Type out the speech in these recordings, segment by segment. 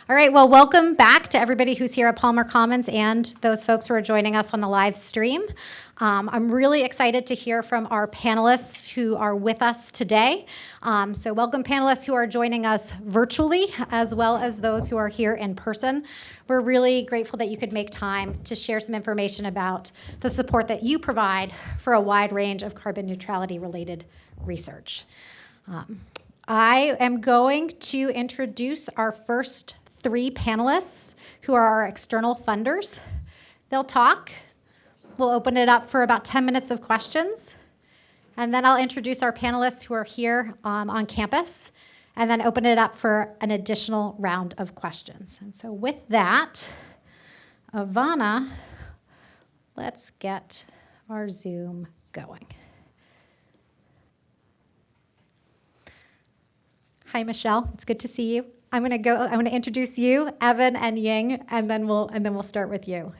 All right, well, welcome back to everybody who's here at Palmer Commons and those folks who are joining us on the live stream. I'm really excited to hear from our panelists who are with us today. So welcome panelists who are joining us virtually, as well as those who are here in person. We're really grateful that you could make time to share some information about the support that you provide for a wide range of carbon neutrality related research. I am going to introduce our first three panelists who are our external funders. They'll talk. We'll open it up for about 10 minutes of questions. And then I'll introduce our panelists who are here on campus, and then open it up for an additional round of questions. And so with that, Ivana, let's get our Zoom going. Hi, Michele. It's good to see you. I'm going to introduce you, Evan and Ying, and then we'll start with you.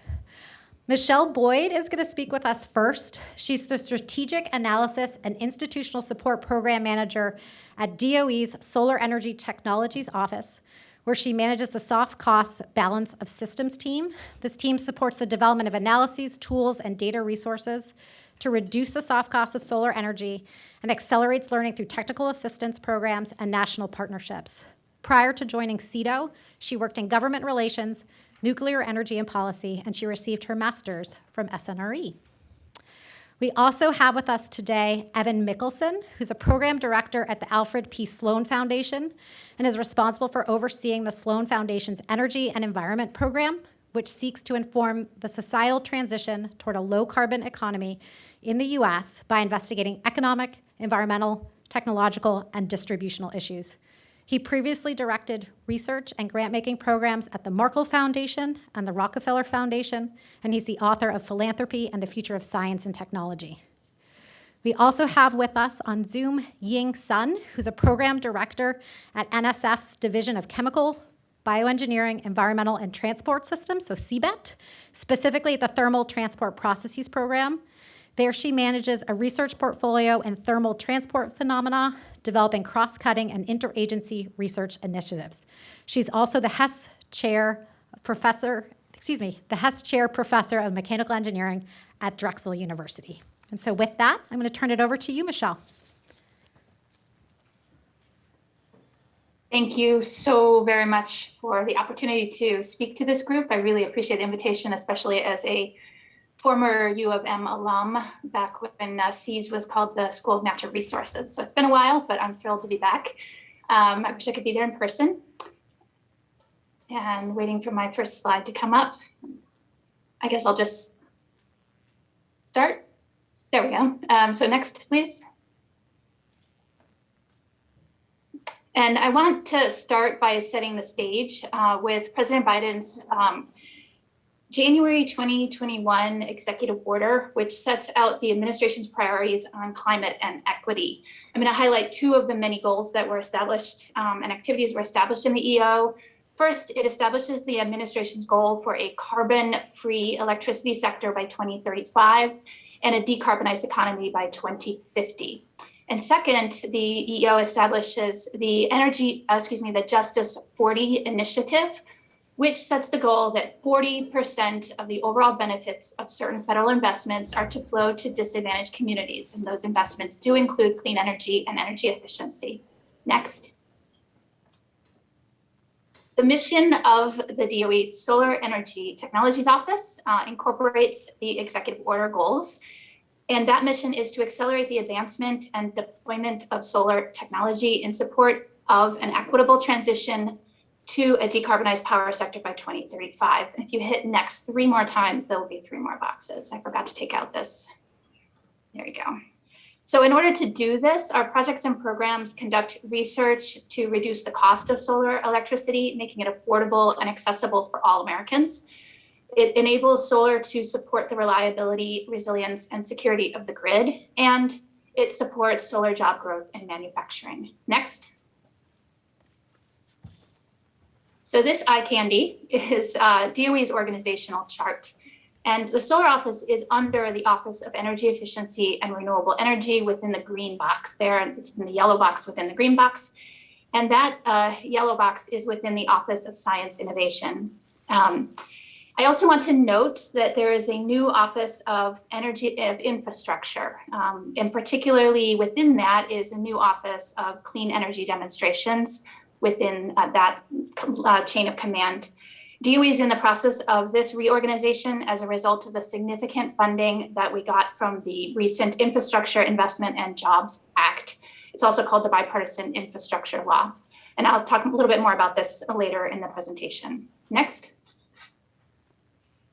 Michele Boyd is going to speak with us first. She's the Strategic Analysis and Institutional Support Program Manager at DOE's Solar Energy Technologies Office, where she manages the soft costs balance of systems team. This team supports the development of analyses, tools, and data resources to reduce the soft costs of solar energy and accelerates learning through technical assistance programs and national partnerships. Prior to joining SETO, she worked in government relations, nuclear energy and policy, and she received her master's from SNRE. We also have with us today Evan Michelson, who's a program director at the Alfred P. Sloan Foundation and is responsible for overseeing the Sloan Foundation's Energy and Environment Program, which seeks to inform the societal transition toward a low-carbon economy in the U.S. by investigating economic, environmental, technological, and distributional issues. He previously directed research and grant-making programs at the Markle Foundation and the Rockefeller Foundation, and he's the author of Philanthropy and the Future of Science and Technology. We also have with us on Zoom Ying Sun, who's a program director at NSF's Division of Chemical, Bioengineering, Environmental, and Transport Systems, so CBET, specifically the Thermal Transport Processes Program. There she manages a research portfolio in thermal transport phenomena, developing cross-cutting and interagency research initiatives. She's also the Hess Chair Professor of Mechanical Engineering at Drexel University. And so with that, I'm going to turn it over to you, Michele. Thank you so very much for the opportunity to speak to this group. I really appreciate the invitation, especially as a former U of M alum back when SEAS was called the School of Natural Resources. So it's been a while, but I'm thrilled to be back. I wish I could be there in person. And waiting for my first slide to come up. I guess I'll just start. There we go. So next, please. And I want to start by setting the stage with President Biden's January 2021 executive order, which sets out the administration's priorities on climate and equity. I'm going to highlight two of the many goals that were established and activities were established in the EO. First, it establishes the administration's goal for a carbon-free electricity sector by 2035 and a decarbonized economy by 2050. And second, the EO establishes the the Justice 40 initiative, which sets the goal that 40% of the overall benefits of certain federal investments are to flow to disadvantaged communities. And those investments do include clean energy and energy efficiency. Next. The mission of the DOE Solar Energy Technologies Office incorporates the executive order goals. And that mission is to accelerate the advancement and deployment of solar technology in support of an equitable transition to a decarbonized power sector by 2035. And if you hit next 3 more times, there will be 3 more boxes. I forgot to take out this. There you go. So in order to do this, our projects and programs conduct research to reduce the cost of solar electricity, making it affordable and accessible for all Americans. It enables solar to support the reliability, resilience, and security of the grid, and it supports solar job growth and manufacturing. Next. So this eye candy is DOE's organizational chart. And the Solar Office is under the Office of Energy Efficiency and Renewable Energy within the green box there. It's in the yellow box within the green box. And that yellow box is within the Office of Science Innovation. I also want to note that there is a new Office of Energy of Infrastructure, and particularly within that is a new Office of Clean Energy Demonstrations within that chain of command. DOE is in the process of this reorganization as a result of the significant funding that we got from the recent Infrastructure Investment and Jobs Act. It's also called the Bipartisan Infrastructure Law. And I'll talk a little bit more about this later in the presentation. Next.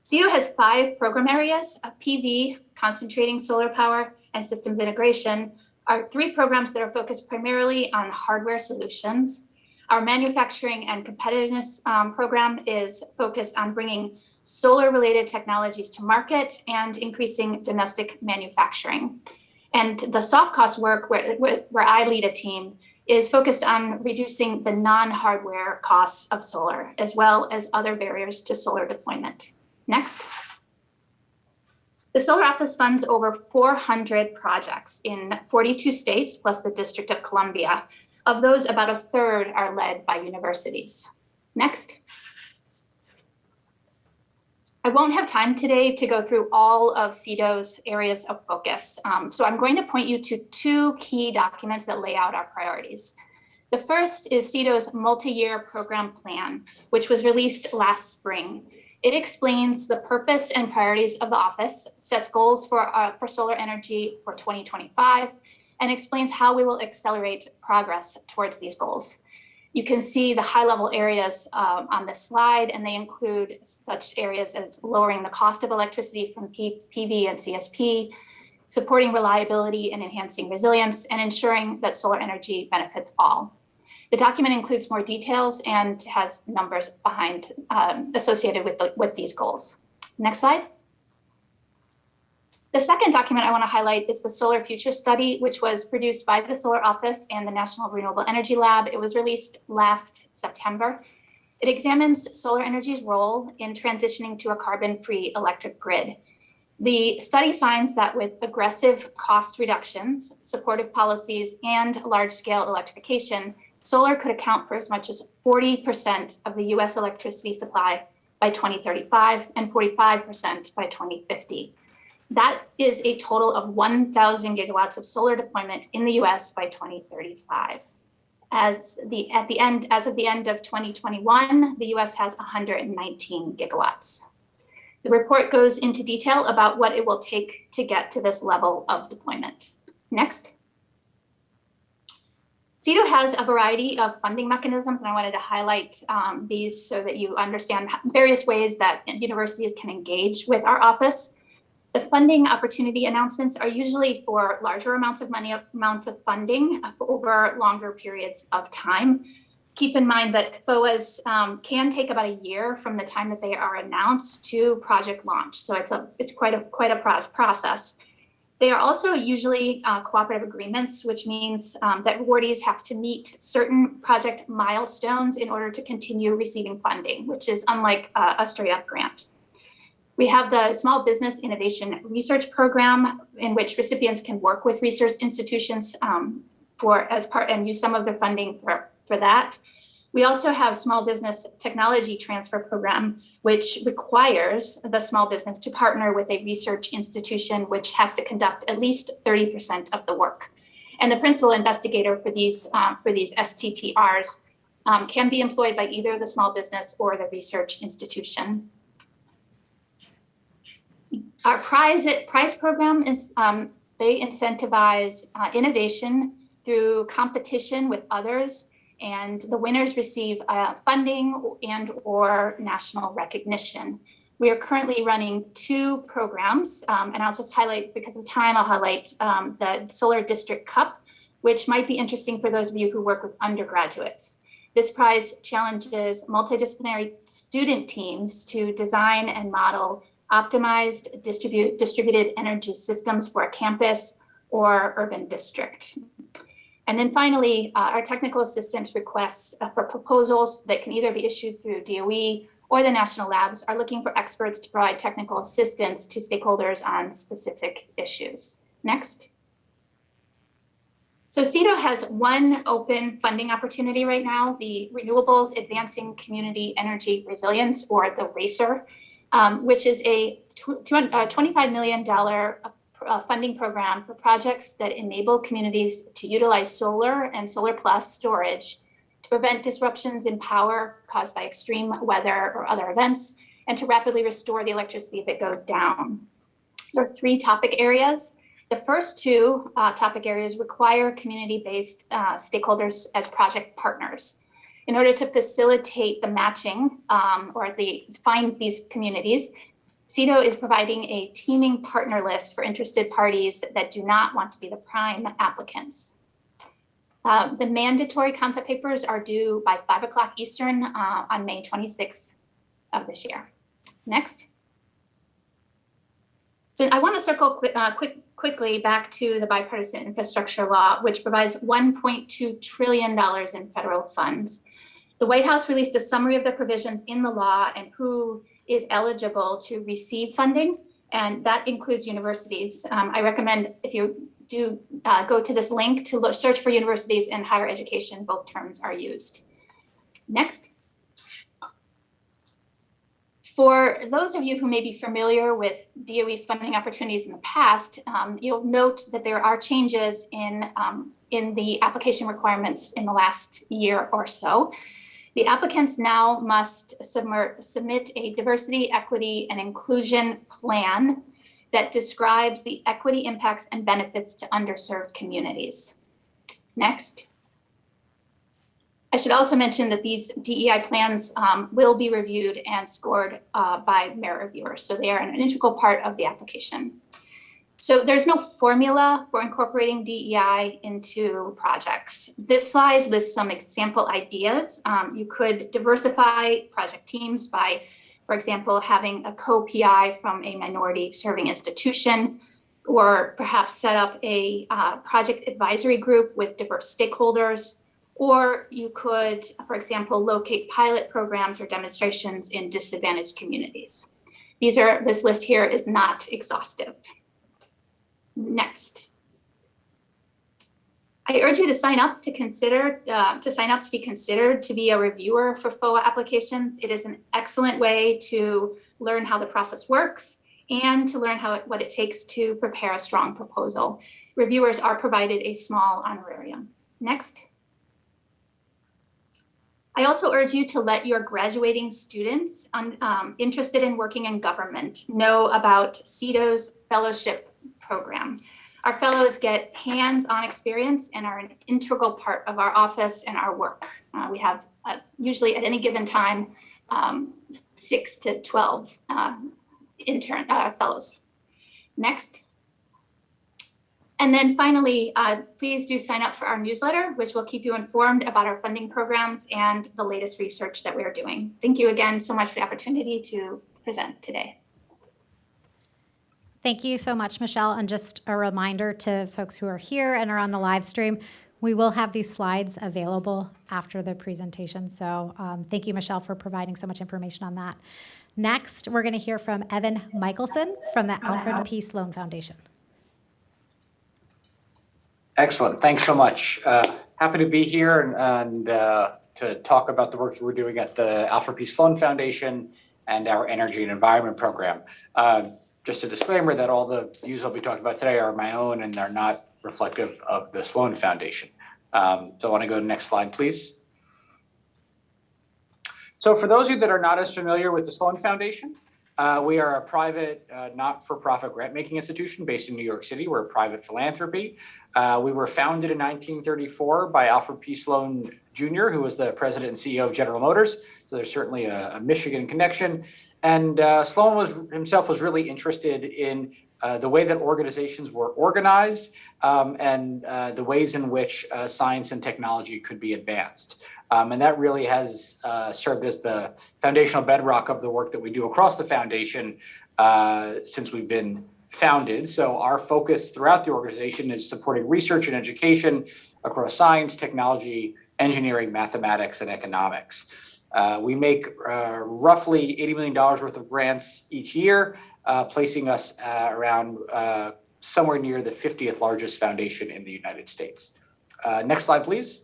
SETO has 5 program areas: PV, concentrating solar power, and systems integration are 3 programs that are focused primarily on hardware solutions. Our manufacturing and competitiveness program is focused on bringing solar-related technologies to market and increasing domestic manufacturing. And the soft cost work, where I lead a team, is focused on reducing the non-hardware costs of solar, as well as other barriers to solar deployment. Next. The Solar Office funds over 400 projects in 42 states, plus the District of Columbia. Of those, about a third are led by universities. Next. I won't have time today to go through all of SETO's areas of focus, so I'm going to point you to 2 key documents that lay out our priorities. The first is SETO's multi-year program plan, which was released last spring. It explains the purpose and priorities of the office, sets goals for solar energy for 2025, and explains how we will accelerate progress towards these goals. You can see the high-level areas on this slide, and they include such areas as lowering the cost of electricity from PV and CSP, supporting reliability and enhancing resilience, and ensuring that solar energy benefits all. The document includes more details and has numbers behind associated with these goals. Next slide. The second document I want to highlight is the Solar Future Study, which was produced by the Solar Office and the National Renewable Energy Lab. It was released last September. It examines solar energy's role in transitioning to a carbon-free electric grid. The study finds that with aggressive cost reductions, supportive policies, and large-scale electrification, solar could account for as much as 40% of the US electricity supply by 2035 and 45% by 2050. That is a total of 1,000 gigawatts of solar deployment in the US by 2035. As of the end of 2021, the US has 119 gigawatts. The report goes into detail about what it will take to get to this level of deployment. Next. SETO has a variety of funding mechanisms, and I wanted to highlight these so that you understand various ways that universities can engage with our office. The funding opportunity announcements are usually for larger amounts of funding over longer periods of time. Keep in mind that FOAs can take about a year from the time that they are announced to project launch. So it's quite a process. They are also usually cooperative agreements, which means that awardees have to meet certain project milestones in order to continue receiving funding, which is unlike a straight-up grant. We have the Small Business Innovation Research Program, in which recipients can work with research institutions and use some of their funding for that. We also have Small Business Technology Transfer Program, which requires the small business to partner with a research institution, which has to conduct at least 30% of the work. And the principal investigator for these STTRs can be employed by either the small business or the research institution. Our prize program is they incentivize innovation through competition with others, and the winners receive funding and or national recognition. We are currently running 2 programs, and I'll just highlight, because of time, I'll highlight the Solar District Cup, which might be interesting for those of you who work with undergraduates. This prize challenges multidisciplinary student teams to design and model optimized distributed energy systems for a campus or urban district. And then finally, our technical assistance requests for proposals that can either be issued through DOE or the national labs are looking for experts to provide technical assistance to stakeholders on specific issues. Next. So SETO has one open funding opportunity right now, the Renewables Advancing Community Energy Resilience, or the RACER, which is a $25 million funding program for projects that enable communities to utilize solar and solar plus storage to prevent disruptions in power caused by extreme weather or other events, and to rapidly restore the electricity if it goes down. There are 3 topic areas. The first 2 topic areas require community-based stakeholders as project partners. In order to facilitate the matching find these communities, SETO is providing a teaming partner list for interested parties that do not want to be the prime applicants. The mandatory concept papers are due by 5 o'clock Eastern on May 26th of this year. Next. So I want to circle quickly back to the bipartisan infrastructure law, which provides $1.2 trillion in federal funds. The White House released a summary of the provisions in the law and who is eligible to receive funding, and that includes universities. I recommend, if you do go to this link, to search for universities and higher education. Both terms are used. Next. For those of you who may be familiar with DOE funding opportunities in the past, you'll note that there are changes in the application requirements in the last year or so. The applicants now must submit a diversity, equity, and inclusion plan that describes the equity impacts and benefits to underserved communities. Next. I should also mention that these DEI plans will be reviewed and scored by merit reviewers, so they are an integral part of the application. So there's no formula for incorporating DEI into projects. This slide lists some example ideas. You could diversify project teams by, for example, having a co-PI from a minority serving institution, or perhaps set up a project advisory group with diverse stakeholders. Or you could, for example, locate pilot programs or demonstrations in disadvantaged communities. This list here is not exhaustive. Next. I urge you to sign up to be considered to be a reviewer for FOA applications. It is an excellent way to learn how the process works and to learn what it takes to prepare a strong proposal. Reviewers are provided a small honorarium. Next. I also urge you to let your graduating students interested in working in government know about SETO's fellowship program. Our fellows get hands-on experience and are an integral part of our office and our work. We have usually at any given time 6 to 12 fellows. Next. And then finally, please do sign up for our newsletter, which will keep you informed about our funding programs and the latest research that we are doing. Thank you again so much for the opportunity to present today. Thank you so much, Michele. And just a reminder to folks who are here and are on the live stream, we will have these slides available after the presentation. So thank you, Michele, for providing so much information on that. Next, we're going to hear from Evan Michelson from the Alfred P. Sloan Foundation. Excellent. Thanks so much. Happy to be here and to talk about the work that we're doing at the Alfred P. Sloan Foundation and our Energy and Environment Program. Just a disclaimer that all the views I'll be talking about today are my own and are not reflective of the Sloan Foundation. So I want to go to the next slide, please. So for those of you that are not as familiar with the Sloan Foundation, we are a private, not-for-profit grant-making institution based in New York City. We're a private philanthropy. We were founded in 1934 by Alfred P. Sloan Jr., who was the president and CEO of General Motors. So there's certainly a Michigan connection. And Sloan himself was really interested in the way that organizations were organized and the ways in which science and technology could be advanced. And that really has served as the foundational bedrock of the work that we do across the foundation since we've been founded. So our focus throughout the organization is supporting research and education across science, technology, engineering, mathematics, and economics. We make roughly $80 million worth of grants each year, placing us around somewhere near the 50th largest foundation in the United States. Next slide, please.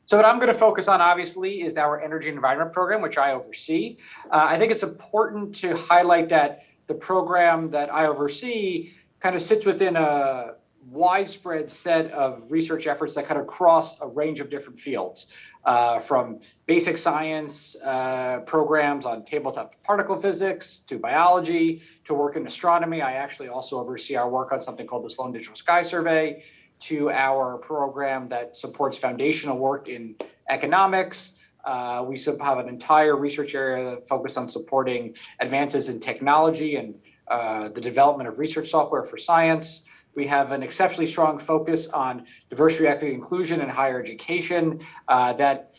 So what I'm going to focus on, obviously, is our energy and environment program, which I oversee. I think it's important to highlight that the program that I oversee kind of sits within a widespread set of research efforts that kind of cross a range of different fields, from basic science programs on tabletop particle physics to biology to work in astronomy. I actually also oversee our work on something called the Sloan Digital Sky Survey, to our program that supports foundational work in economics. We have an entire research area focused on supporting advances in technology and the development of research software for science. We have an exceptionally strong focus on diversity, equity, inclusion in higher education that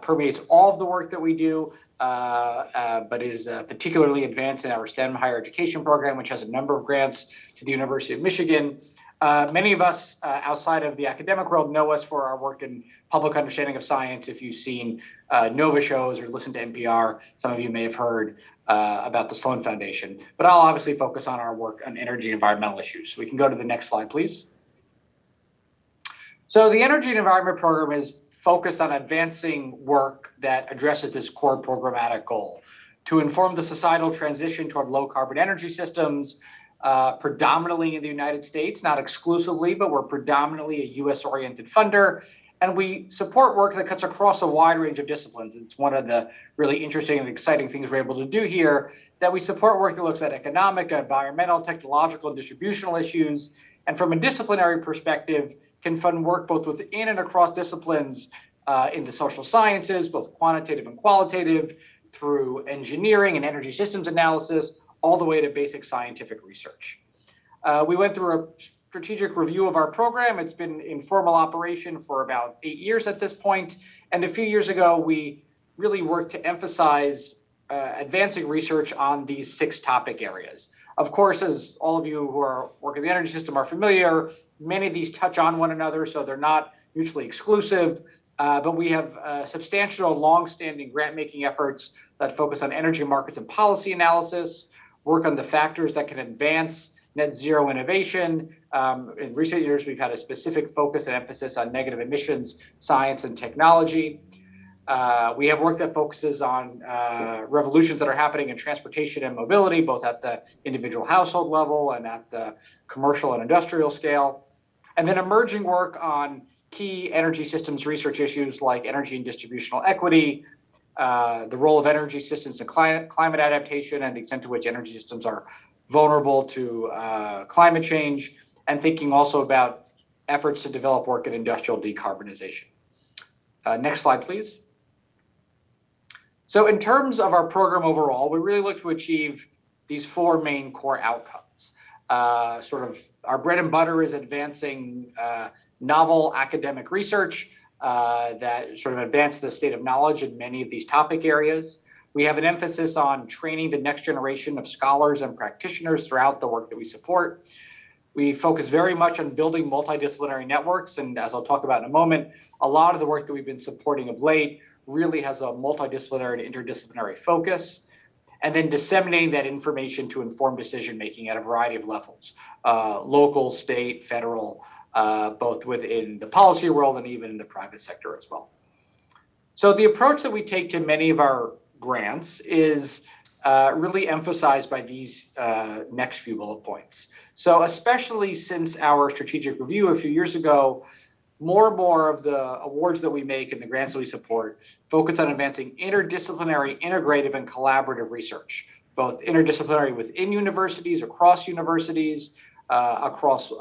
permeates all of the work that we do, but is particularly advanced in our STEM higher education program, which has a number of grants to the University of Michigan. Many of us outside of the academic world know us for our work in public understanding of science. If you've seen NOVA shows or listened to NPR, some of you may have heard about the Sloan Foundation. But I'll obviously focus on our work on energy and environmental issues. So we can go to the next slide, please. So the energy and environment program is focused on advancing work that addresses this core programmatic goal to inform the societal transition toward low carbon energy systems, predominantly in the United States, not exclusively, but we're predominantly a US-oriented funder. And we support work that cuts across a wide range of disciplines. It's one of the really interesting and exciting things we're able to do here, that we support work that looks at economic, environmental, technological, and distributional issues. And from a disciplinary perspective, can fund work both within and across disciplines in the social sciences, both quantitative and qualitative, through engineering and energy systems analysis, all the way to basic scientific research. We went through a strategic review of our program. It's been in formal operation for about 8 years at this point. And a few years ago, we really worked to emphasize advancing research on these 6 topic areas. Of course, as all of you who are working in the energy system are familiar, many of these touch on one another, so they're not mutually exclusive. But we have substantial long-standing grant-making efforts that focus on energy markets and policy analysis, work on the factors that can advance net zero innovation. In recent years, we've had a specific focus and emphasis on negative emissions, science, and technology. We have work that focuses on revolutions that are happening in transportation and mobility, both at the individual household level and at the commercial and industrial scale. And then emerging work on key energy systems research issues like energy and distributional equity, the role of energy systems in climate adaptation and the extent to which energy systems are vulnerable to climate change, and thinking also about efforts to develop work in industrial decarbonization. Next slide, please. So in terms of our program overall, we really look to achieve these 4 main core outcomes. Sort of our bread and butter is advancing novel academic research that sort of advance the state of knowledge in many of these topic areas. We have an emphasis on training the next generation of scholars and practitioners throughout the work that we support. We focus very much on building multidisciplinary networks, and as I'll talk about in a moment, a lot of the work that we've been supporting of late really has a multidisciplinary and interdisciplinary focus, and then disseminating that information to inform decision-making at a variety of levels, local, state, federal, both within the policy world and even in the private sector as well. So the approach that we take to many of our grants is really emphasized by these next few bullet points. So especially since our strategic review a few years ago, more and more of the awards that we make and the grants that we support focus on advancing interdisciplinary, integrative, and collaborative research, both interdisciplinary within universities, across universities, across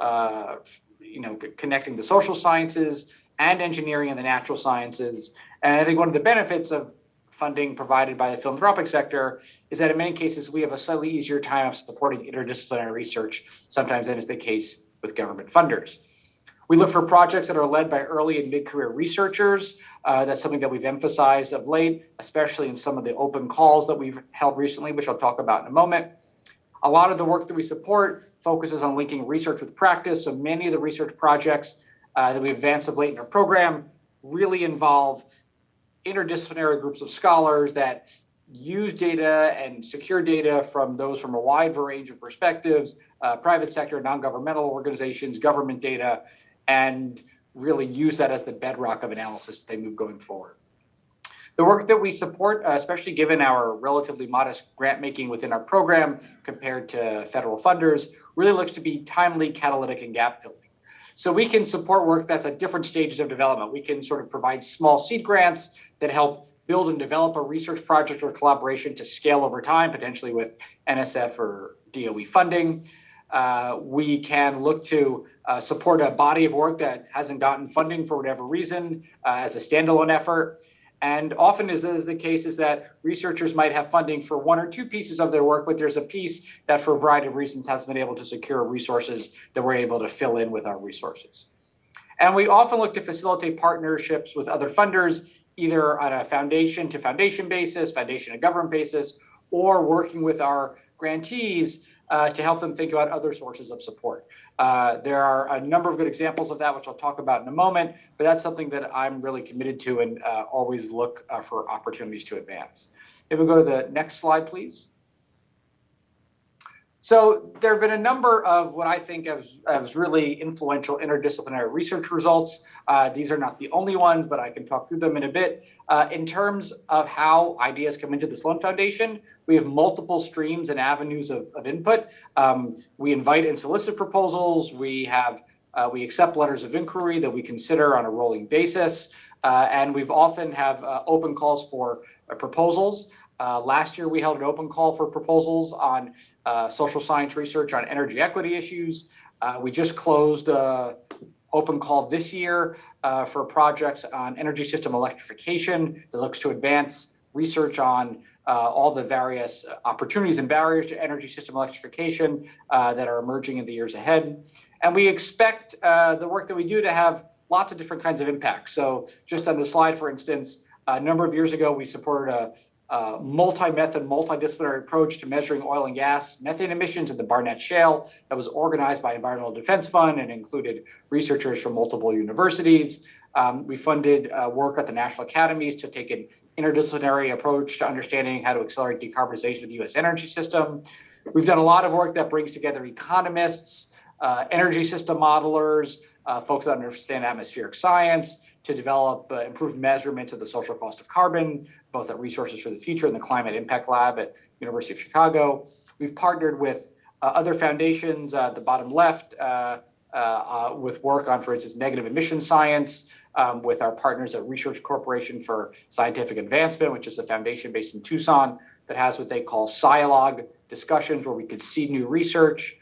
connecting the social sciences and engineering and the natural sciences. And I think one of the benefits of funding provided by the philanthropic sector is that in many cases, we have a slightly easier time of supporting interdisciplinary research sometimes than is the case with government funders. We look for projects that are led by early and mid-career researchers. That's something that we've emphasized of late, especially in some of the open calls that we've held recently, which I'll talk about in a moment. A lot of the work that we support focuses on linking research with practice. So many of the research projects that we advance of late in our program really involve interdisciplinary groups of scholars that use data and secure data from those from a wide range of perspectives, private sector, non-governmental organizations, government data, and really use that as the bedrock of analysis as they move going forward. The work that we support, especially given our relatively modest grant making within our program compared to federal funders, really looks to be timely, catalytic, and gap filling. So we can support work that's at different stages of development. We can sort of provide small seed grants that help build and develop a research project or collaboration to scale over time, potentially with NSF or DOE funding. We can look to support a body of work that hasn't gotten funding for whatever reason as a standalone effort. And often, as is the case, is that researchers might have funding for one or two pieces of their work, but there's a piece that for a variety of reasons hasn't been able to secure resources that we're able to fill in with our resources. And we often look to facilitate partnerships with other funders, either on a foundation to foundation basis, foundation to government basis, or working with our grantees to help them think about other sources of support. There are a number of good examples of that, which I'll talk about in a moment, but that's something that I'm really committed to and always look for opportunities to advance. If we go to the next slide, please. So there have been a number of what I think of really influential interdisciplinary research results. These are not the only ones, but I can talk through them in a bit. In terms of how ideas come into the Sloan Foundation, we have multiple streams and avenues of input. We invite and solicit proposals. We accept letters of inquiry that we consider on a rolling basis. And we've often have open calls for proposals. Last year, we held an open call for proposals on social science research on energy equity issues. We just closed open call this year for projects on energy system electrification that looks to advance research on all the various opportunities and barriers to energy system electrification that are emerging in the years ahead. And we expect the work that we do to have lots of different kinds of impacts. So just on the slide, for instance, a number of years ago, we supported a multi-method, multidisciplinary approach to measuring oil and gas methane emissions in the Barnett Shale that was organized by Environmental Defense Fund and included researchers from multiple universities. We funded work at the National Academies to take an interdisciplinary approach to understanding how to accelerate decarbonization of the U.S. energy system. We've done a lot of work that brings together economists, energy system modelers, folks that understand atmospheric science to develop improved measurements of the social cost of carbon, both at Resources for the Future and the Climate Impact Lab at University of Chicago. We've partnered with other foundations at the bottom left with work on, for instance, negative emission science, with our partners at Research Corporation for Scientific Advancement, which is a foundation based in Tucson that has what they call Scialog discussions where we could see new research.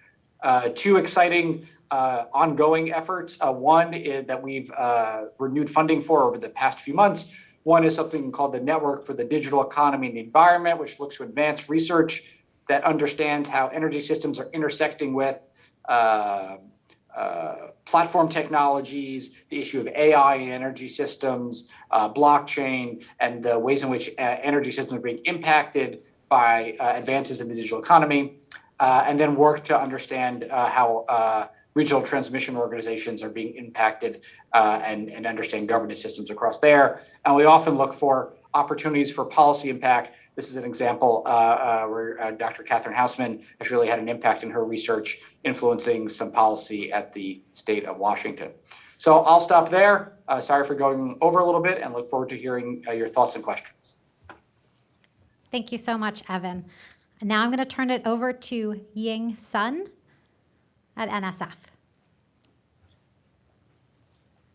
Two exciting ongoing efforts. One is that we've renewed funding for over the past few months. One is something called the Network for the Digital Economy and the Environment, which looks to advance research that understands how energy systems are intersecting with platform technologies, the issue of AI in energy systems, blockchain, and the ways in which energy systems are being impacted by advances in the digital economy, and then work to understand how regional transmission organizations are being impacted and understand governance systems across there. And we often look for opportunities for policy impact. This is an example where Dr. Catherine Hausman has really had an impact in her research influencing some policy at the state of Washington. So I'll stop there. Sorry for going over a little bit and look forward to hearing your thoughts and questions. Thank you so much, Evan. Now I'm going to turn it over to Ying Sun at NSF.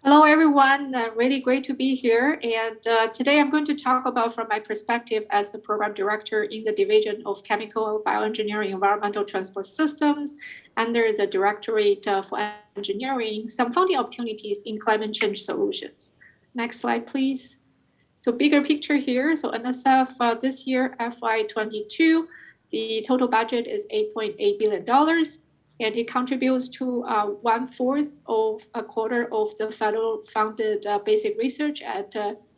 Hello, everyone. Really great to be here. And today I'm going to talk about from my perspective as the program director in the Division of Chemical Bioengineering Environmental Transport Systems under the Directorate for Engineering, some funding opportunities in climate change solutions. Next slide, please. So bigger picture here. So NSF this year, FY22, the total budget is $8.8 billion. And it contributes to 1/4 of a quarter of the federal funded basic research at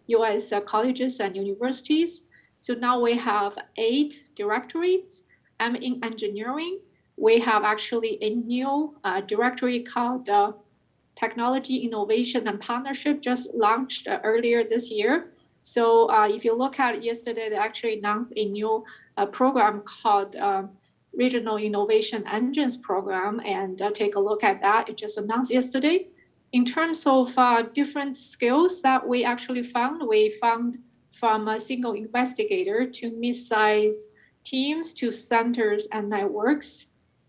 U.S. colleges and universities. So now we have 8 directorates. And in engineering, we have actually a new directorate called Technology, Innovation, and Partnership just launched earlier this year. So if you look at yesterday, they actually announced a new program called Regional Innovation Engines Program, and take a look at that. It just announced yesterday. in terms of different skills that we actually found, we found from a single investigator to mid-size teams to centers and networks,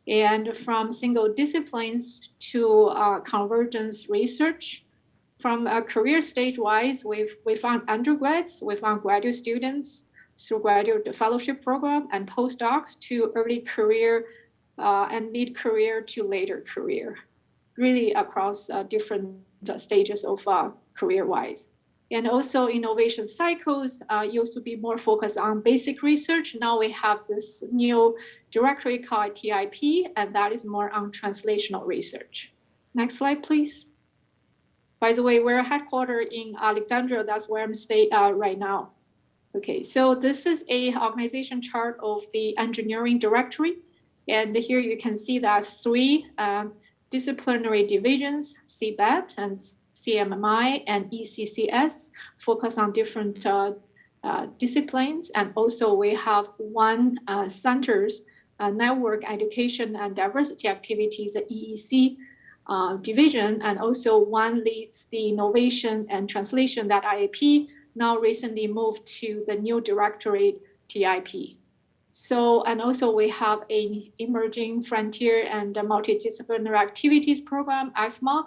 and from single disciplines to convergence research. From career stage-wise, we found undergrads, we found graduate students through graduate fellowship program, and postdocs to early career and mid-career to later career, really across different stages of career-wise. And also innovation cycles used to be more focused on basic research. Now we have this new directory called TIP, and that is more on translational research. Next slide, please. By the way, we're headquartered in Alexandria. That's where I'm staying right now. Okay, so this is a organization chart of the engineering directory. And here you can see that 3 disciplinary divisions, CBET and CMMI and ECCS, focus on different disciplines. And also we have 1 centers, network education and diversity activities, the EEC division, and also 1 leads the innovation and translation, that IAP, now recently moved to the new directorate, TIP. So, and also we have an emerging frontier and multidisciplinary activities program, IFMA,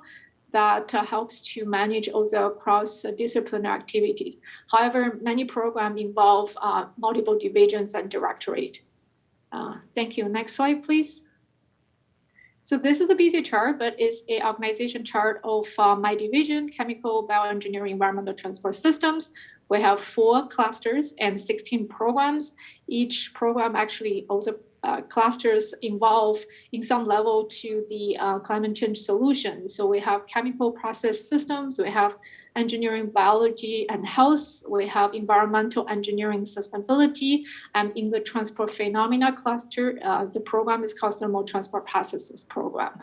that helps to manage all the cross-disciplinary activities. However, many programs involve multiple divisions and directorate. Thank you. Next slide, please. So this is a busy chart, but it's an organization chart of my division, Chemical, Bioengineering, Environmental Transport Systems. We have 4 clusters and 16 programs. Each program, actually, all the clusters involve in some level to the climate change solution. So we have chemical process systems, we have engineering, biology, and health, we have environmental engineering sustainability, and in the transport phenomena cluster, the program is called Thermal Transport Processes Program.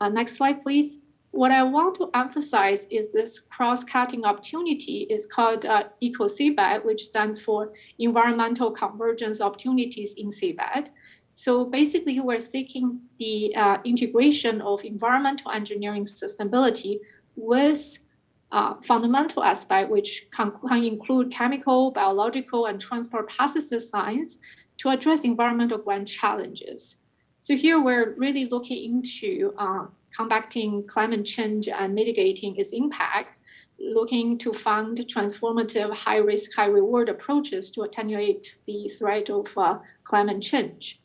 Next slide, please. What I want to emphasize is this cross-cutting opportunity is called ECO-CBET, which stands for Environmental Convergence Opportunities in CBET. So basically, we're seeking the integration of environmental engineering sustainability with fundamental aspect, which can include chemical, biological, and transport processes science to address environmental grand challenges. So here we're really looking into combating climate change and mitigating its impact, looking to fund transformative high-risk, high-reward approaches to attenuate the threat of climate change.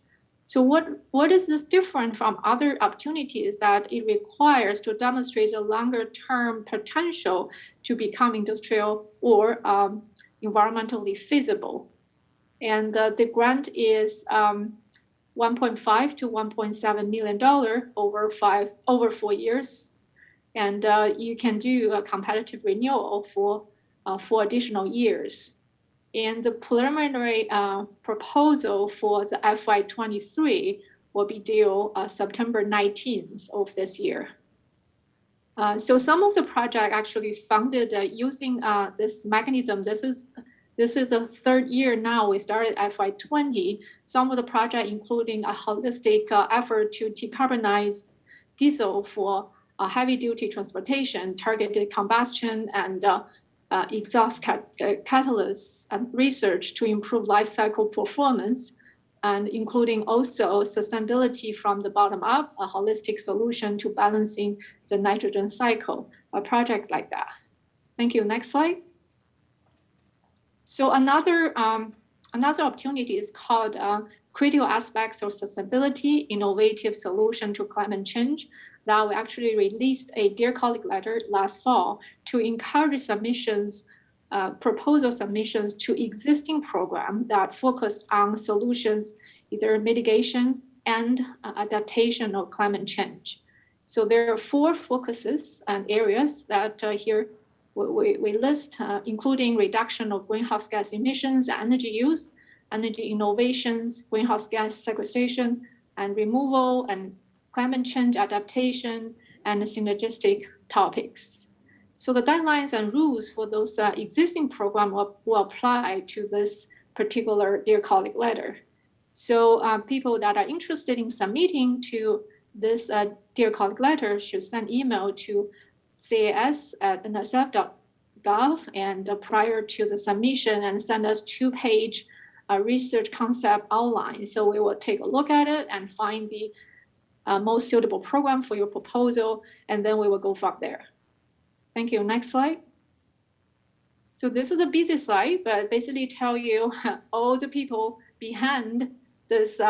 So what is this different from other opportunities that it requires to demonstrate a longer-term potential to become industrial or environmentally feasible? And the grant is $1.5 to $1.7 million over 4 years. And you can do a competitive renewal for 4 additional years. And the preliminary proposal for the FY23 will be due September 19th of this year. So some of the project actually funded using this mechanism. This is the 3rd year now. We started FY20. Some of the project, including a holistic effort to decarbonize diesel for heavy-duty transportation, targeted combustion, and exhaust catalysts, and research to improve life cycle performance, and including also sustainability from the bottom up, a holistic solution to balancing the nitrogen cycle, a project like that. Thank you. Next slide. So another opportunity is called Critical Aspects of Sustainability, Innovative Solution to Climate Change, that we actually released a Dear Colleague letter last fall to encourage submissions, proposal submissions to existing programs that focus on solutions, either mitigation and adaptation of climate change. So there are 4 focuses and areas that here we list, including reduction of greenhouse gas emissions, energy use, energy innovations, greenhouse gas sequestration and removal, and climate change adaptation, and synergistic topics. So the deadlines and rules for those existing programs will apply to this particular Dear Colleague letter. So people that are interested in submitting to this Dear Colleague letter should send email to cas@nsf.gov and prior to the submission and send us 2-page research concept outline. So we will take a look at it and find the most suitable program for your proposal, and then we will go from there. Thank you. Next slide. So this is a busy slide, but basically tell you all the people behind this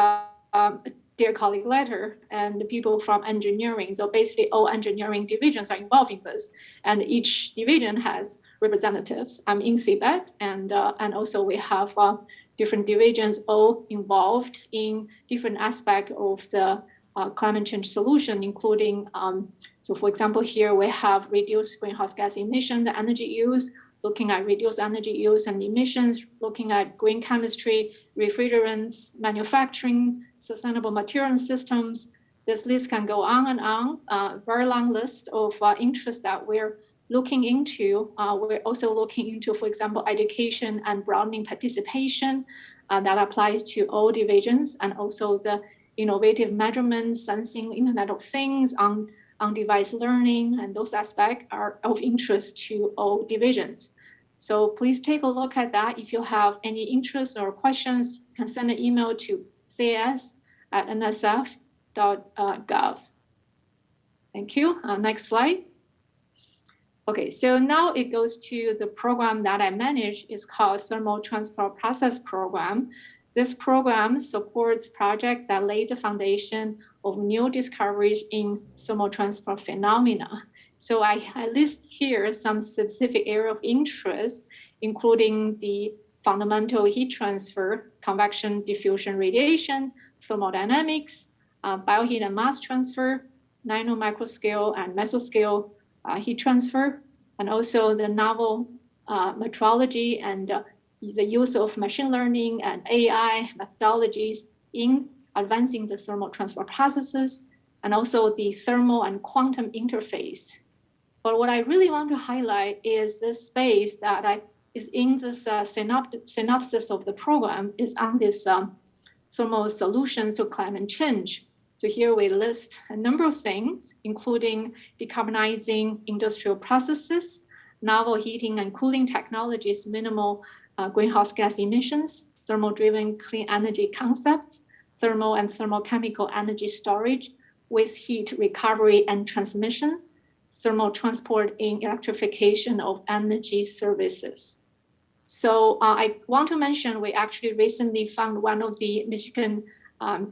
Dear Colleague letter and the people from engineering. So basically all engineering divisions are involved in this, and each division has representatives. I'm in CBET, and also we have different divisions all involved in different aspects of the climate change solution, including, so for example, here we have reduced greenhouse gas emission, the energy use, looking at reduced energy use and emissions, looking at green chemistry, refrigerants, manufacturing, sustainable material systems. This list can go on and on, very long list of interests that we're looking into. We're also looking into, for example, education and broadening participation that applies to all divisions, and also the innovative measurements, sensing, Internet of Things, on-device learning, and those aspects are of interest to all divisions. So please take a look at that. If you have any interest or questions, you can send an email to cas@nsf.gov. Thank you. Next slide. Okay, so now it goes to the program that I manage. It's called Thermal Transport Process Program. This program supports projects that lay the foundation of new discoveries in thermal transport phenomena. So I list here some specific area of interest, including the fundamental heat transfer, convection, diffusion, radiation, thermodynamics, bioheat and mass transfer, nano, microscale, and mesoscale heat transfer, and also the novel metrology and the use of machine learning and AI methodologies in advancing the thermal transport processes, and also the thermal and quantum interface. But what I really want to highlight is this space that is in this synopsis of the program is on this thermal solutions to climate change. So here we list a number of things, including decarbonizing industrial processes, novel heating and cooling technologies, minimal greenhouse gas emissions, thermal-driven clean energy concepts, thermal and thermochemical energy storage, waste heat recovery and transmission, thermal transport in electrification of energy services. So I want to mention we actually recently found one of the Michigan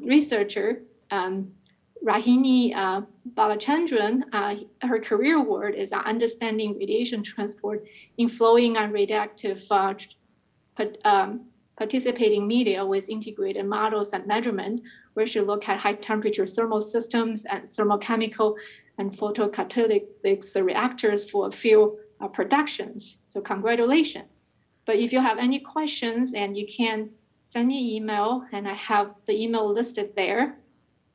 researcher, Rahini Balachandran. Her career word is understanding radiation transport in flowing and radioactive participating media with integrated models and measurement, where she look at high temperature thermal systems and thermochemical and photocatalytic reactors for fuel productions. So congratulations. But if you have any questions, and you can send me an email, and I have the email listed there.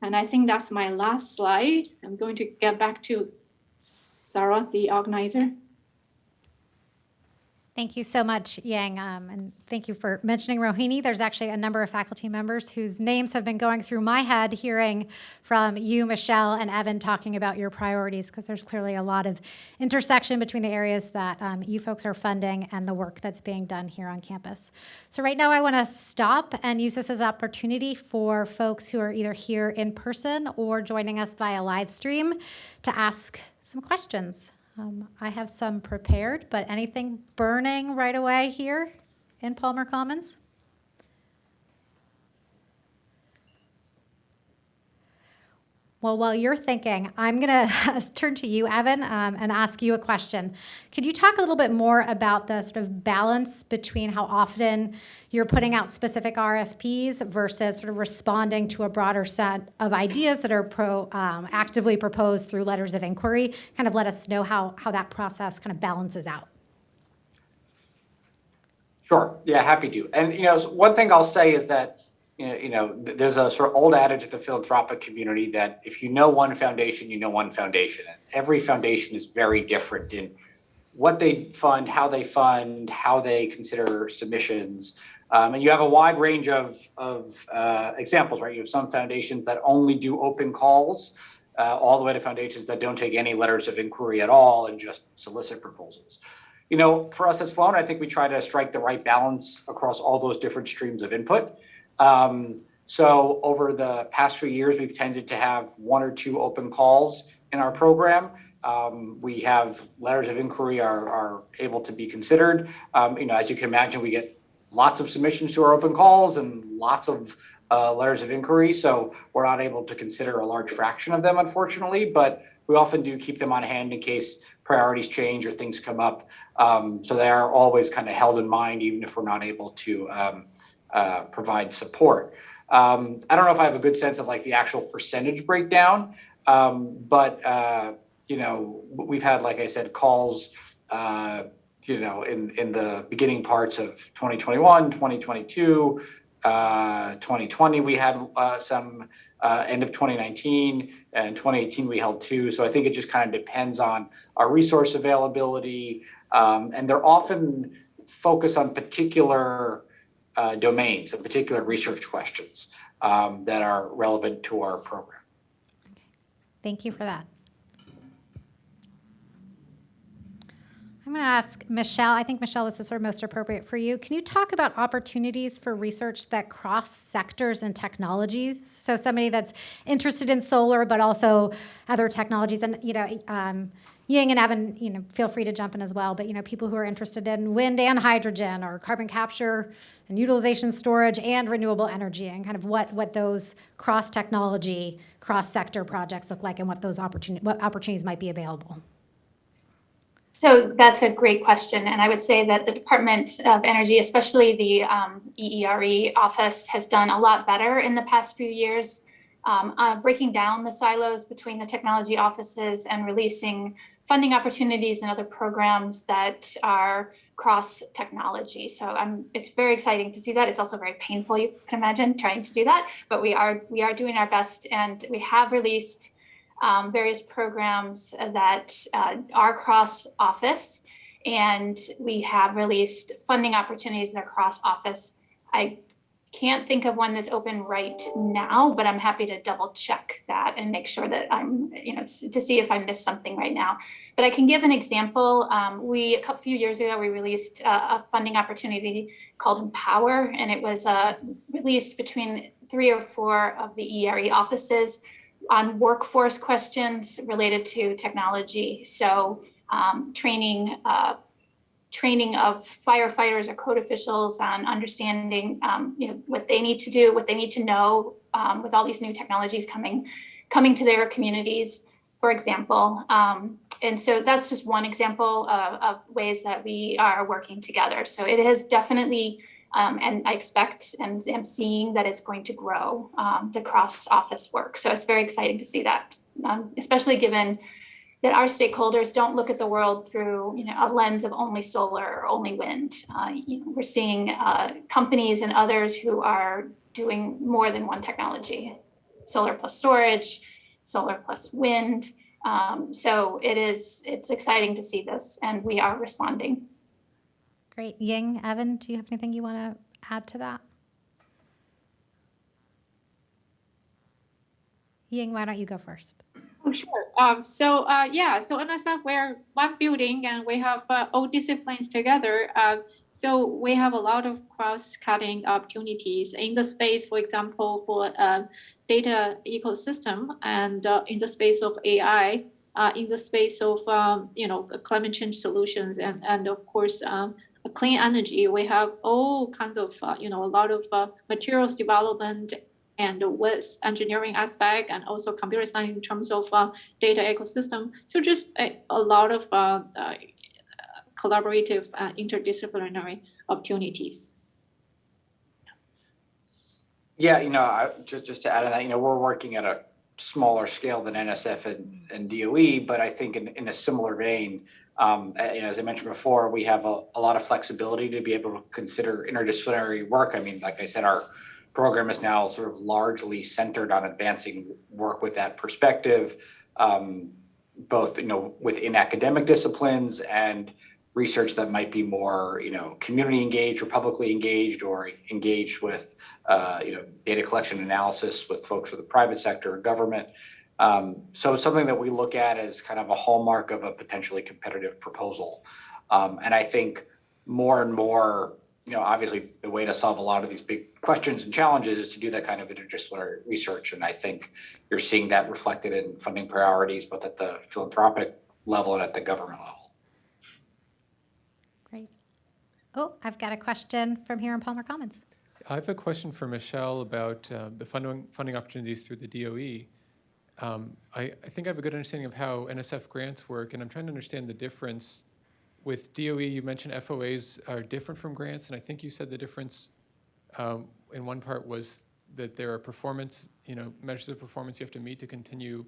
And I think that's my last slide. I'm going to get back to Sarah, the organizer. Thank you so much, Ying, and thank you for mentioning Rohini. There's actually a number of faculty members whose names have been going through my head hearing from you, Michele, and Evan talking about your priorities, because there's clearly a lot of intersection between the areas that you folks are funding and the work that's being done here on campus. So right now I want to stop and use this as an opportunity for folks who are either here in person or joining us via live stream to ask some questions. I have some prepared, but anything burning right away here in Palmer Commons? Well, while you're thinking, I'm going to turn to you, Evan, and ask you a question. Could you talk a little bit more about the sort of balance between how often you're putting out specific RFPs versus sort of responding to a broader set of ideas that are actively proposed through letters of inquiry? Kind of let us know how that process kind of balances out. Sure. Yeah, happy to. And, one thing I'll say is that there's a sort of old adage of the philanthropic community that if you know one foundation, you know one foundation. And every foundation is very different in what they fund, how they consider submissions. And you have a wide range of examples, right? You have some foundations that only do open calls, all the way to foundations that don't take any letters of inquiry at all and just solicit proposals. You know, for us at Sloan, I think we try to strike the right balance across all those different streams of input. So over the past few years, we've tended to have 1 or 2 open calls in our program. We have letters of inquiry are able to be considered. You know, as you can imagine, we get lots of submissions to our open calls and lots of letters of inquiry. So we're not able to consider a large fraction of them, unfortunately, but we often do keep them on hand in case priorities change or things come up. So they are always kind of held in mind, even if we're not able to provide support. I don't know if I have a good sense of like the actual percentage breakdown, but you know, we've had, like I said, calls, you know, in the beginning parts of 2021, 2022, 2020, we had some, end of 2019, and 2018 we held 2. So I think it just kind of depends on our resource availability, and they're often focused on particular domains and particular research questions that are relevant to our program. Okay. Thank you for that. I'm going to ask Michele. I think, Michele, this is sort of most appropriate for you. Can you talk about opportunities for research that cross sectors and technologies? So somebody that's interested in solar, but also other technologies. And, you know, Ying and Evan, you know, feel free to jump in as well. But, you know, people who are interested in wind and hydrogen or carbon capture and utilization storage and renewable energy, and kind of what those cross-technology, cross-sector projects look like, and what opportunities might be available. So that's a great question. And I would say that the Department of Energy, especially the EERE office, has done a lot better in the past few years, breaking down the silos between the technology offices and releasing funding opportunities and other programs that are cross technology. So it's very exciting to see that. It's also very painful, you can imagine, trying to do that, but we are doing our best, and we have released various programs that are cross office, and we have released funding opportunities that are cross office. I can't think of one that's open right now, but I'm happy to double check that and make sure that I'm, you know, to see if I missed something right now. But I can give an example. A few years ago, we released a funding opportunity called Empower, and it was released between 3 or 4 of the ERE offices on workforce questions related to technology. So training of firefighters or code officials on understanding you know, what they need to do, what they need to know with all these new technologies coming to their communities, for example. And so that's just one example of ways that we are working together. So it has definitely, and I expect and am seeing that it's going to grow, the cross-office work. So it's very exciting to see that, especially given that our stakeholders don't look at the world through, you know, a lens of only solar or only wind. You know, we're seeing companies and others who are doing more than one technology, solar plus storage, solar plus wind. So it's exciting to see this, and we are responding. Great. Ying, Evan, do you have anything you want to add to that? Ying, why don't you go first? Oh, sure. So NSF, we're one building, and we have all disciplines together. So we have a lot of cross-cutting opportunities in the space, for example, for data ecosystem, and in the space of AI, in the space of climate change solutions, and of course clean energy. We have all kinds of a lot of materials development, and with engineering aspect, and also computer science in terms of data ecosystem. So just a lot of collaborative interdisciplinary opportunities. Yeah, just to add on that, we're working at a smaller scale than NSF and DOE, but I think in a similar vein, as I mentioned before, we have a lot of flexibility to be able to consider interdisciplinary work. I mean, like I said, our program is now sort of largely centered on advancing work with that perspective, both within academic disciplines and research that might be more, community engaged or publicly engaged or engaged with, data collection analysis with folks from the private sector or government. So something that we look at as kind of a hallmark of a potentially competitive proposal. And I think more and more, obviously the way to solve a lot of these big questions and challenges is to do that kind of interdisciplinary research. And I think you're seeing that reflected in funding priorities, both at the philanthropic level and at the government level. Great. Oh, I've got a question from here in Palmer Commons. I have a question for Michele about the funding opportunities through the DOE. I think I have a good understanding of how NSF grants work, and I'm trying to understand the difference. With DOE, you mentioned FOAs are different from grants, and I think you said the difference in one part was that there are performance, measures of performance you have to meet to continue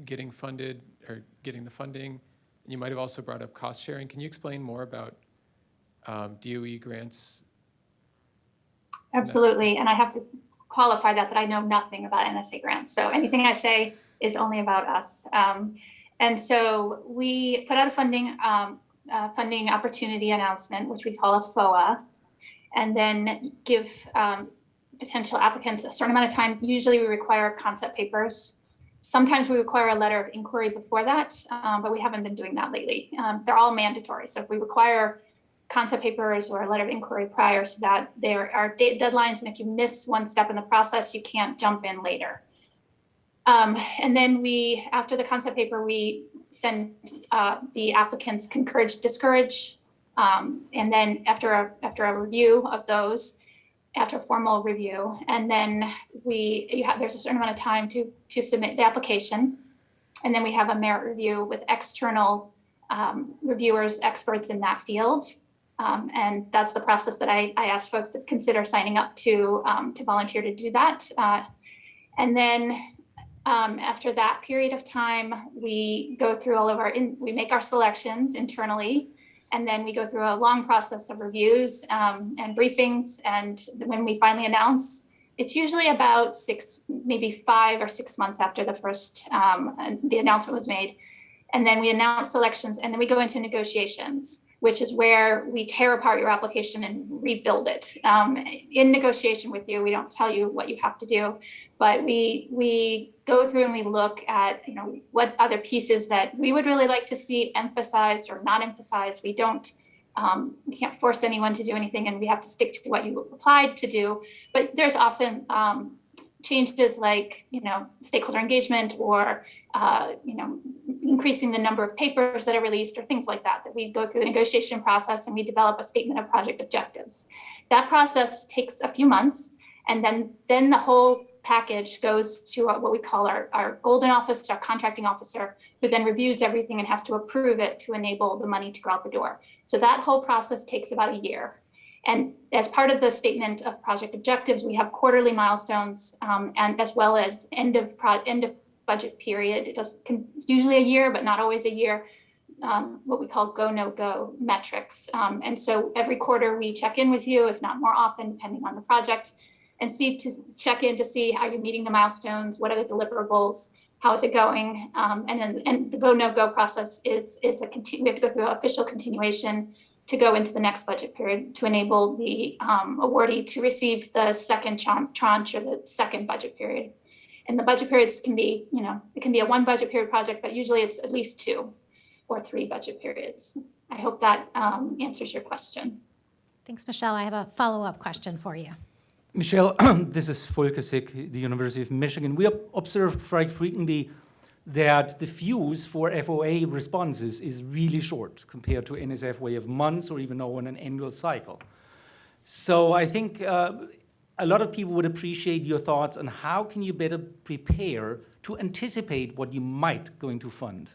getting funded or getting the funding. And you might have also brought up cost sharing. Can you explain more about DOE grants? Absolutely, and I have to qualify that I know nothing about NSA grants. So anything I say is only about us. And so we put out a funding opportunity announcement, which we call a FOA, and then give potential applicants a certain amount of time. Usually we require concept papers. Sometimes we require a letter of inquiry before that, but we haven't been doing that lately. They're all mandatory. So if we require concept papers or a letter of inquiry prior to that, there are deadlines, and if you miss one step in the process, you can't jump in later. And then after the concept paper, we send the applicants encourage, discourage, and then after a review of those, after a formal review, and then there's a certain amount of time to submit the application, and then we have a merit review with external reviewers, experts in that field. And that's the process that I asked folks to consider signing up to volunteer to do that. And then after that period of time, we go through we make our selections internally, and then we go through a long process of reviews and briefings. And when we finally announce, it's usually about maybe 5 or 6 months after the announcement was made. And then we announce selections, and then we go into negotiations, which is where we tear apart your application and rebuild it. In negotiation with you, we don't tell you what you have to do, but we go through and we look at what other pieces that we would really like to see emphasized or not emphasized. We can't force anyone to do anything, and we have to stick to what you applied to do. But there's often changes like stakeholder engagement or increasing the number of papers that are released or things like that we go through the negotiation process, and we develop a statement of project objectives. That process takes a few months, and then the whole package goes to what we call our golden office, our contracting officer, who then reviews everything and has to approve it to enable the money to go out the door. So that whole process takes about a year. And as part of the statement of project objectives, we have quarterly milestones, and as well as end of budget period. It's usually a year, but not always a year. What we call go, no go metrics. And so every quarter we check in with you, if not more often, depending on the project, and check in to see how you're meeting the milestones, what are the deliverables, how is it going, and the go, no go process is we have to go through an official continuation to go into the next budget period to enable the awardee to receive the second tranche or the second budget period. And the budget periods can be, it can be a 1 budget period project, but usually it's at least 2 or 3 budget periods. I hope that answers your question. Thanks, Michele. I have a follow-up question for you. Michele, this is Volker Sick, the University of Michigan. We observed quite frequently that the fuse for FOA responses is really short compared to NSF, where you have months or even over an annual cycle. So I think a lot of people would appreciate your thoughts on how can you better prepare to anticipate what you might going to fund.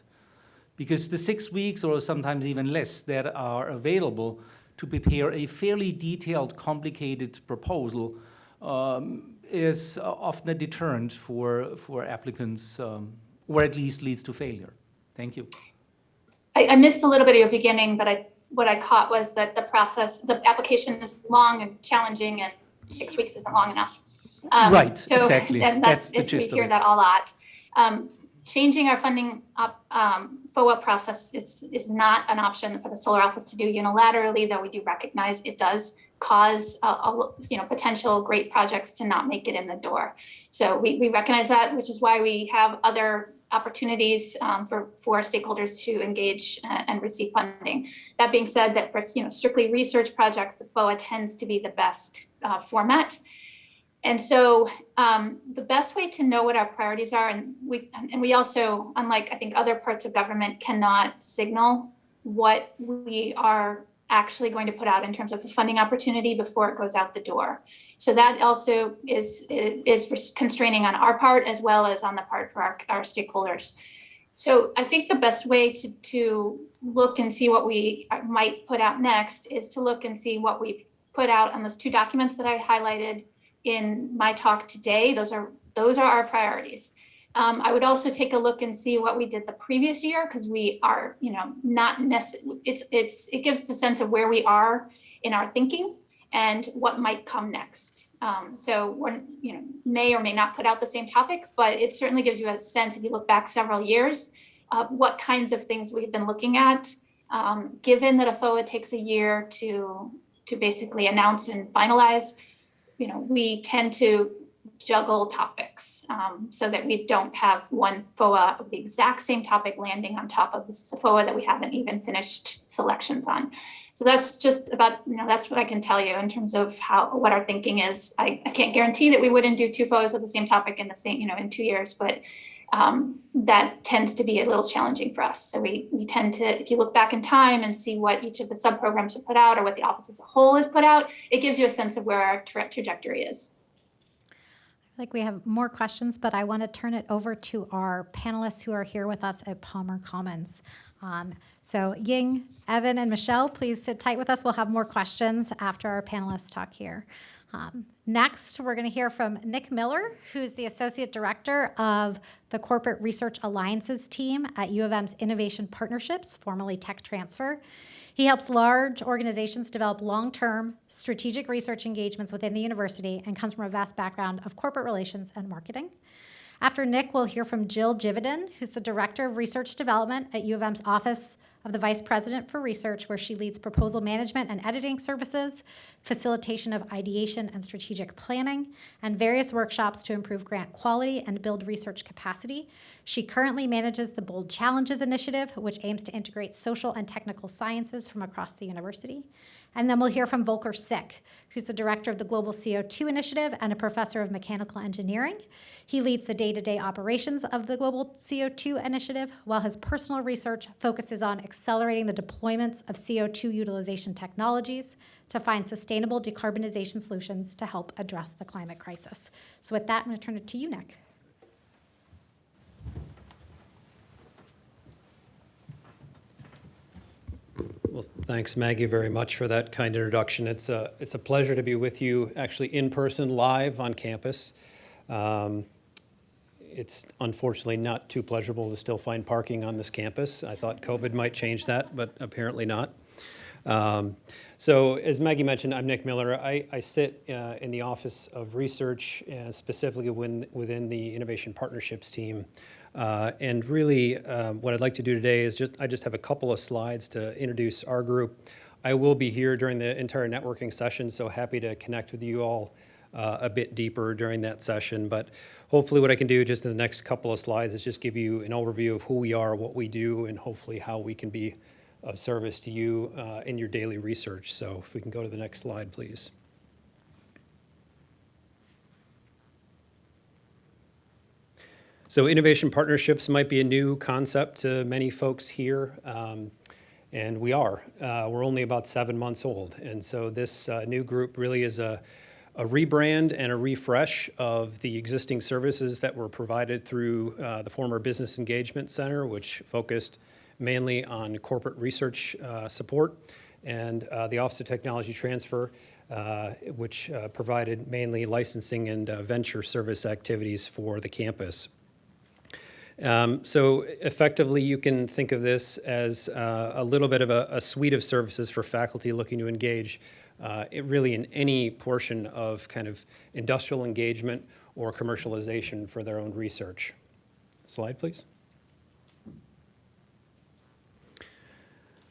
Because the 6 weeks or sometimes even less that are available to prepare a fairly detailed, complicated proposal is often a deterrent for applicants, or at least leads to failure. Thank you. I missed a little bit of your beginning, but what I caught was that the application is long and challenging, and 6 weeks isn't long enough. Right, exactly. And that's the gist of it. We hear that a lot. changing our funding FOA process is not an option for the solar office to do unilaterally, though we do recognize it does cause potential great projects to not make it in the door. So we recognize that, which is why we have other opportunities for stakeholders to engage and receive funding. That being said, that for strictly research projects, the FOA tends to be the best format. And so the best way to know what our priorities are, and we also, unlike I think other parts of government, cannot signal what we are actually going to put out in terms of a funding opportunity before it goes out the door. So that also is constraining on our part as well as on the part for our stakeholders. So I think the best way to look and see what we might put out next is to look and see what we've put out on those two documents that I highlighted in my talk today. Those are our priorities. I would also take a look and see what we did the previous year, because we are, not necessarily, it gives the sense of where we are in our thinking and what might come next. So we're, may or may not put out the same topic, but it certainly gives you a sense, if you look back several years, of what kinds of things we've been looking at. Given that a FOA takes a year to basically announce and finalize, we tend to juggle topics so that we don't have one FOA of the exact same topic landing on top of the FOA that we haven't even finished selections on. So that's just about, that's what I can tell you in terms of what our thinking is. I can't guarantee that we wouldn't do two FOAs of the same topic in the same, in 2 years, but that tends to be a little challenging for us. So we tend to, if you look back in time and see what each of the sub-programs have put out or what the office as a whole has put out, it gives you a sense of where our trajectory is. We have more questions, but I want to turn it over to our panelists who are here with us at Palmer Commons. So Ying, Evan, and Michele, please sit tight with us. We'll have more questions after our panelists talk here. Next, we're going to hear from Nick Miller, who's the Associate Director of the Corporate Research Alliances team at U of M's Innovation Partnerships, formerly Tech Transfer. He helps large organizations develop long-term strategic research engagements within the university and comes from a vast background of corporate relations and marketing. After Nick, we'll hear from Jill Jiveden, who's the Director of Research Development at U of M's Office of the Vice President for Research, where she leads proposal management and editing services, facilitation of ideation and strategic planning, and various workshops to improve grant quality and build research capacity. She currently manages the Bold Challenges Initiative, which aims to integrate social and technical sciences from across the university. And then we'll hear from Volker Sick, who's the director of the Global CO2 Initiative and a professor of mechanical engineering. He leads the day-to-day operations of the Global CO2 Initiative, while his personal research focuses on accelerating the deployments of CO2 utilization technologies to find sustainable decarbonization solutions to help address the climate crisis. So with that, I'm going to turn it to you, Nick. Well, thanks, Maggie, very much for that kind introduction. It's a pleasure to be with you actually in person, live on campus. It's unfortunately not too pleasurable to still find parking on this campus. I thought COVID might change that, but apparently not. So as Maggie mentioned, I'm Nick Miller. I sit in the Office of Research, specifically within the Innovation Partnerships team. And really, what I'd like to do today is I just have a couple of slides to introduce our group. I will be here during the entire networking session, so happy to connect with you all a bit deeper during that session. But hopefully what I can do just in the next couple of slides is just give you an overview of who we are, what we do, and hopefully how we can be of service to you in your daily research. So if we can go to the next slide, please. So innovation partnerships might be a new concept to many folks here, and we are. We're only about 7 months old, and so this new group really is a rebrand and a refresh of the existing services that were provided through the former Business Engagement Center, which focused mainly on corporate research support, and the Office of Technology Transfer, which provided mainly licensing and venture service activities for the campus. So effectively, you can think of this as a little bit of a suite of services for faculty looking to engage really in any portion of kind of industrial engagement or commercialization for their own research. Slide, please.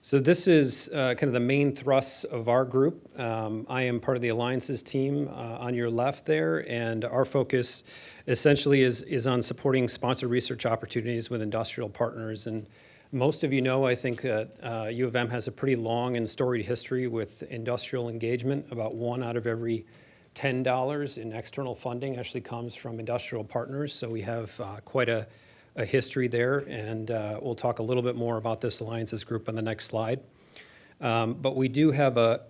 So this is kind of the main thrust of our group. I am part of the alliances team on your left there, and our focus essentially is on supporting sponsored research opportunities with industrial partners. And most of you know, I think U of M has a pretty long and storied history with industrial engagement. About 1 out of every $10 in external funding actually comes from industrial partners. So we have quite a history there, and we'll talk a little bit more about this alliances group on the next slide. But we do have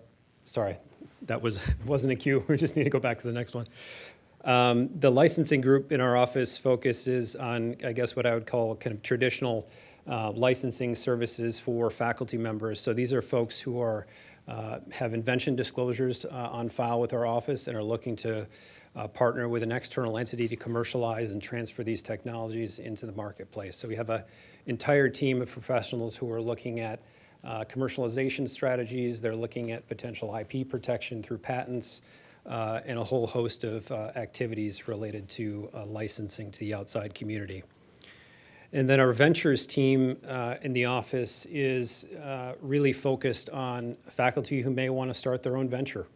sorry, that wasn't a cue. We just need to go back to the next one. The licensing group in our office focuses on, I guess, what I would call kind of traditional licensing services for faculty members. So these are folks who have invention disclosures on file with our office and are looking to partner with an external entity to commercialize and transfer these technologies into the marketplace. So we have an entire team of professionals who are looking at commercialization strategies. They're looking at potential IP protection through patents and a whole host of activities related to licensing to the outside community. And then our ventures team in the office is really focused on faculty who may want to start their own venture.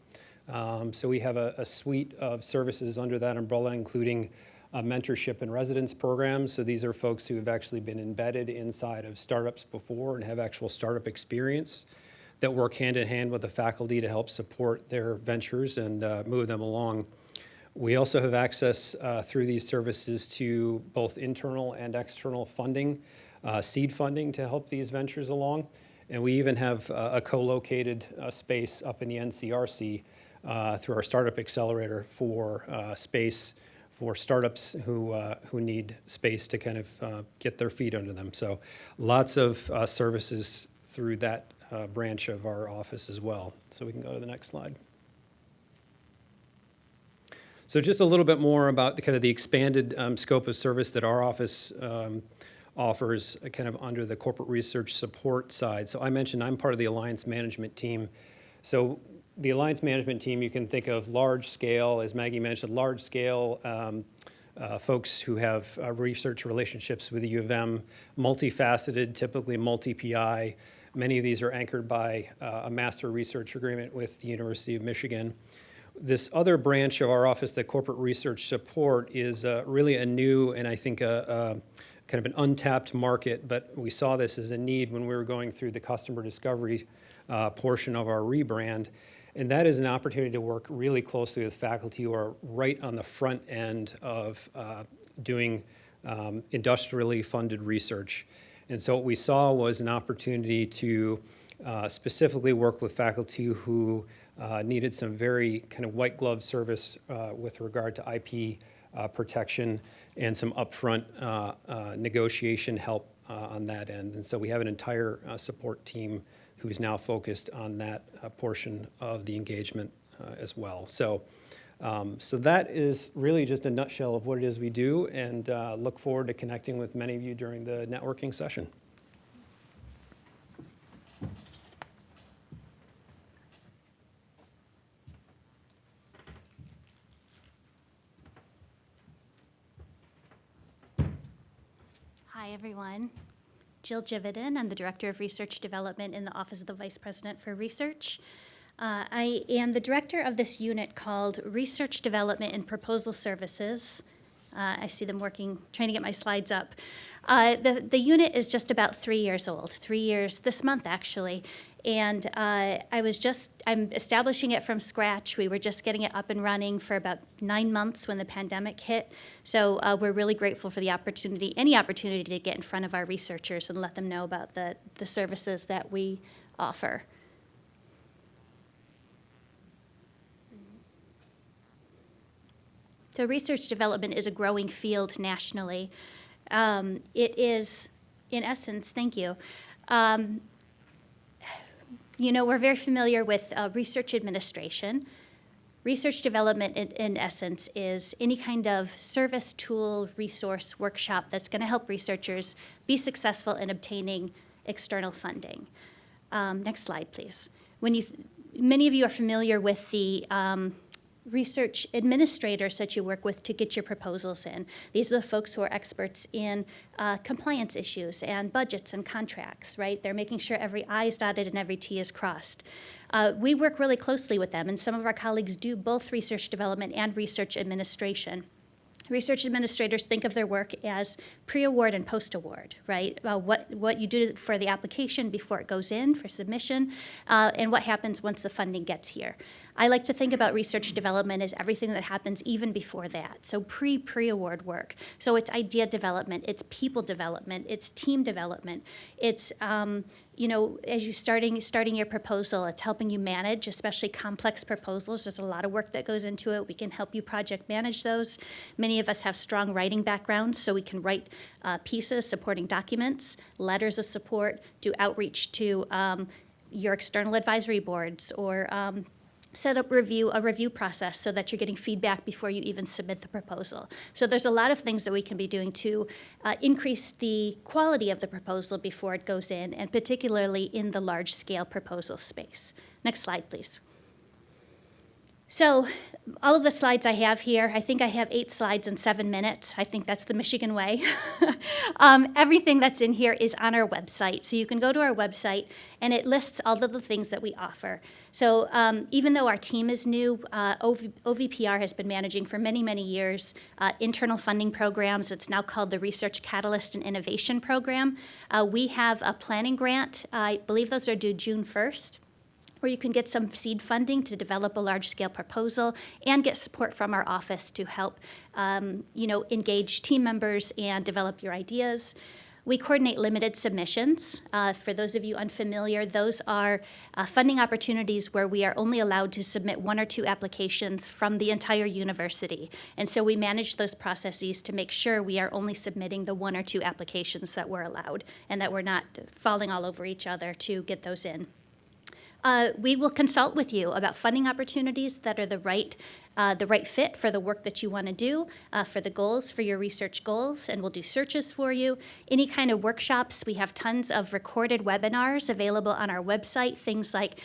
So we have a suite of services under that umbrella, including mentorship and residence programs. So these are folks who have actually been embedded inside of startups before and have actual startup experience that work hand in hand with the faculty to help support their ventures and move them along. We also have access through these services to both internal and external funding, seed funding to help these ventures along. And we even have a co-located space up in the NCRC through our Startup Accelerator for space for startups who need space to kind of get their feet under them. So lots of services through that branch of our office as well. So we can go to the next slide. So just a little bit more about the kind of the expanded scope of service that our office offers kind of under the corporate research support side. So I mentioned I'm part of the alliance management team. So the alliance management team, you can think of large scale, as Maggie mentioned, large scale folks who have research relationships with the U of M, multifaceted, typically multi-PI. Many of these are anchored by a master research agreement with the University of Michigan. This other branch of our office, the corporate research support, is really a new and I think a kind of an untapped market, but we saw this as a need when we were going through the customer discovery portion of our rebrand. And that is an opportunity to work really closely with faculty who are right on the front end of doing industrially funded research. And so what we saw was an opportunity to specifically work with faculty who needed some very kind of white glove service with regard to IP protection and some upfront negotiation help on that end. And so we have an entire support team who's now focused on that portion of the engagement as well. So that is really just a nutshell of what it is we do, and look forward to connecting with many of you during the networking session. Hi, everyone. Jill Jividen. I'm the Director of Research Development in the Office of the Vice President for Research. I am the director of this unit called Research Development and Proposal Services. I see them working, trying to get my slides up. The unit is just about 3 years old, 3 years this month, actually. And I'm establishing it from scratch. We were just getting it up and running for about 9 months when the pandemic hit. So we're really grateful for the opportunity, any opportunity to get in front of our researchers and let them know about the services that we offer. So research development is a growing field nationally. It is, in essence, thank you. We're very familiar with research administration. Research development, in essence, is any kind of service, tool, resource, workshop that's going to help researchers be successful in obtaining external funding. Next slide, please. Many of you are familiar with the research administrators that you work with to get your proposals in. These are the folks who are experts in compliance issues and budgets and contracts, right? They're making sure every I is dotted and every T is crossed. We work really closely with them, and some of our colleagues do both research development and research administration. Research administrators think of their work as pre-award and post-award, right? What you do for the application before it goes in for submission, and what happens once the funding gets here. I like to think about research development as everything that happens even before that. So pre-award work. So it's idea development, it's people development, it's team development, it's as you're starting your proposal, it's helping you manage, especially complex proposals. There's a lot of work that goes into it. We can help you project manage those. Many of us have strong writing backgrounds, so we can write pieces, supporting documents, letters of support, do outreach to your external advisory boards, or set up a review process so that you're getting feedback before you even submit the proposal. So there's a lot of things that we can be doing to increase the quality of the proposal before it goes in, and particularly in the large-scale proposal space. Next slide, please. So all of the slides I have here, I think I have 8 slides in 7 minutes. I think that's the Michigan way. Everything that's in here is on our website. So you can go to our website, and it lists all of the things that we offer. So even though our team is new, OVPR has been managing for many, many years internal funding programs. It's now called the Research Catalyst and Innovation Program. We have a planning grant. I believe those are due June 1st. Where you can get some seed funding to develop a large-scale proposal and get support from our office to help, engage team members and develop your ideas. We coordinate limited submissions. For those of you unfamiliar, those are funding opportunities where we are only allowed to submit 1 or 2 applications from the entire university. And so we manage those processes to make sure we are only submitting the 1 or 2 applications that we're allowed, and that we're not falling all over each other to get those in. We will consult with you about funding opportunities that are the right fit for the work that you want to do, for the goals, for your research goals, and we'll do searches for you. Any kind of workshops, we have tons of recorded webinars available on our website, things like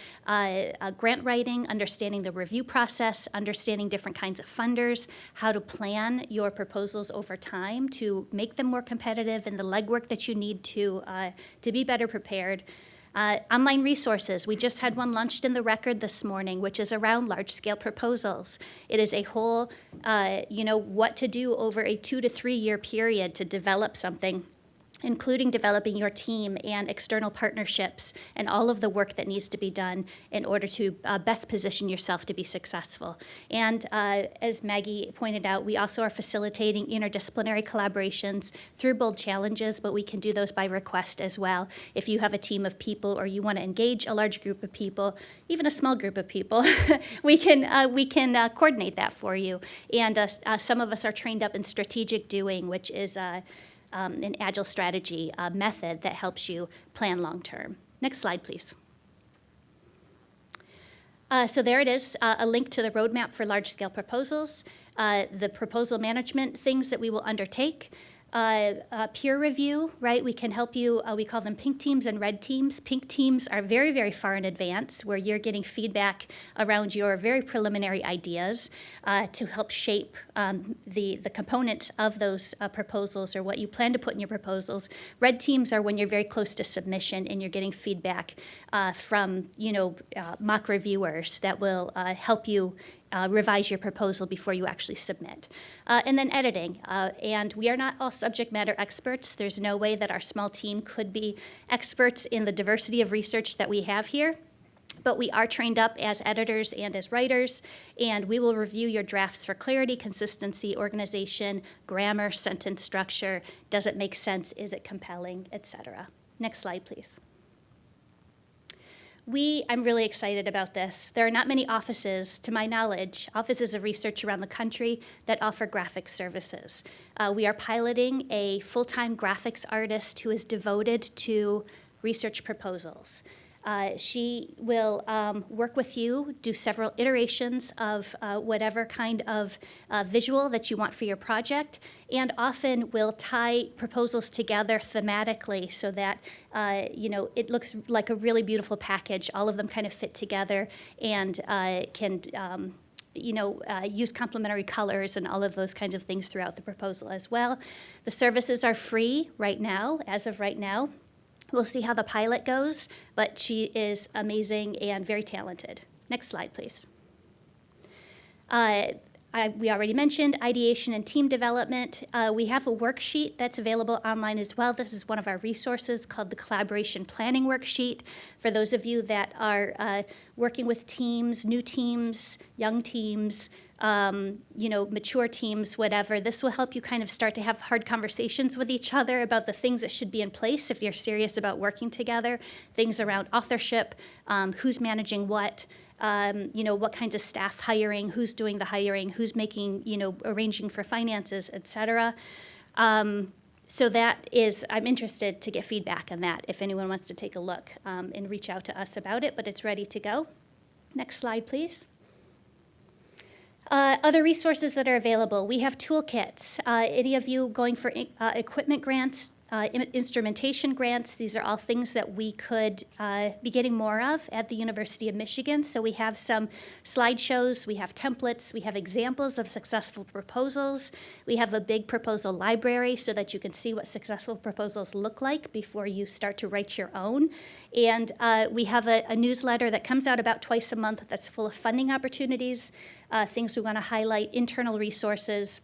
grant writing, understanding the review process, understanding different kinds of funders, how to plan your proposals over time to make them more competitive, and the legwork that you need to be better prepared. Online resources. We just had one launched in the record this morning, which is around large-scale proposals. It is a whole, what to do over a 2 to 3 year period to develop something, including developing your team and external partnerships and all of the work that needs to be done in order to best position yourself to be successful. And as Maggie pointed out, we also are facilitating interdisciplinary collaborations through Bold Challenges, but we can do those by request as well. If you have a team of people or you want to engage a large group of people, even a small group of people, we can coordinate that for you. And some of us are trained up in strategic doing, which is an agile strategy method that helps you plan long-term. Next slide, please. So there it is, a link to the roadmap for large-scale proposals, the proposal management things that we will undertake, peer review, right? We can help you, we call them pink teams and red teams. Pink teams are very, very far in advance, where you're getting feedback around your very preliminary ideas to help shape the components of those proposals or what you plan to put in your proposals. Red teams are when you're very close to submission and you're getting feedback from, mock reviewers that will help you revise your proposal before you actually submit. And then editing. And we are not all subject matter experts. There's no way that our small team could be experts in the diversity of research that we have here. But we are trained up as editors and as writers, and we will review your drafts for clarity, consistency, organization, grammar, sentence structure. Does it make sense? Is it compelling, etc. Next slide, please. I'm really excited about this. There are not many offices, to my knowledge, offices of research around the country that offer graphic services. We are piloting a full-time graphics artist who is devoted to research proposals. She will work with you, do several iterations of whatever kind of visual that you want for your project, and often will tie proposals together thematically so that it looks like a really beautiful package. All of them kind of fit together and can use complementary colors and all of those kinds of things throughout the proposal as well. The services are free right now, as of right now. We'll see how the pilot goes, but she is amazing and very talented. Next slide, please. We already mentioned ideation and team development. We have a worksheet that's available online as well. This is one of our resources called the Collaboration Planning Worksheet. For those of you that are working with teams, new teams, young teams, mature teams, whatever, this will help you kind of start to have hard conversations with each other about the things that should be in place if you're serious about working together, things around authorship, who's managing what, what kinds of staff hiring, who's doing the hiring, who's making, arranging for finances, et cetera. So that is, I'm interested to get feedback on that if anyone wants to take a look and reach out to us about it, but it's ready to go. Next slide, please. Other resources that are available. We have toolkits. Any of you going for equipment grants, instrumentation grants, these are all things that we could be getting more of at the University of Michigan. So we have some slideshows, we have templates, we have examples of successful proposals. We have a big proposal library so that you can see what successful proposals look like before you start to write your own. And we have a newsletter that comes out about twice a month that's full of funding opportunities, things we want to highlight, internal resources,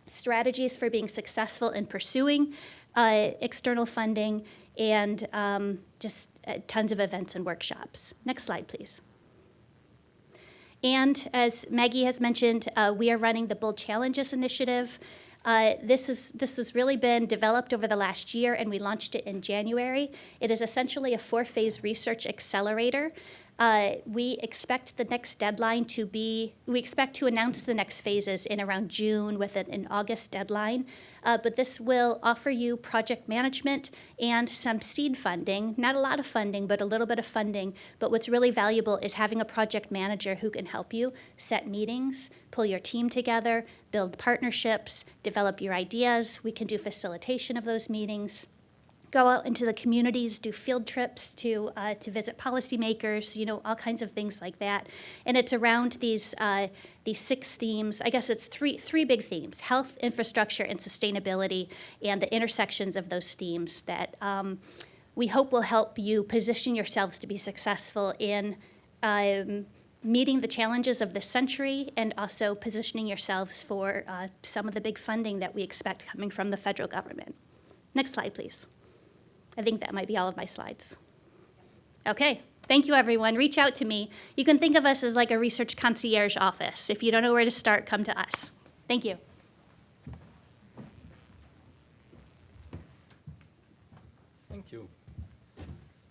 strategies for being successful in pursuing external funding, and just tons of events and workshops. Next slide, please. And as Maggie has mentioned, we are running the Bold Challenges Initiative. This has really been developed over the last year, and we launched it in January. It is essentially a 4-phase research accelerator. We expect the next deadline to be, we expect to announce the next phases in around June with an August deadline. But this will offer you project management and some seed funding, not a lot of funding, but a little bit of funding. But what's really valuable is having a project manager who can help you set meetings, pull your team together, build partnerships, develop your ideas. We can do facilitation of those meetings. Go out into the communities, do field trips to visit policymakers, all kinds of things like that. And it's around these 6 themes. I guess it's three big themes: health, infrastructure, and sustainability, and the intersections of those themes that we hope will help you position yourselves to be successful in meeting the challenges of this century and also positioning yourselves for some of the big funding that we expect coming from the federal government. Next slide, please. I think that might be all of my slides. Okay, thank you, everyone. Reach out to me. You can think of us as like a research concierge office. If you don't know where to start, come to us. Thank you. Thank you.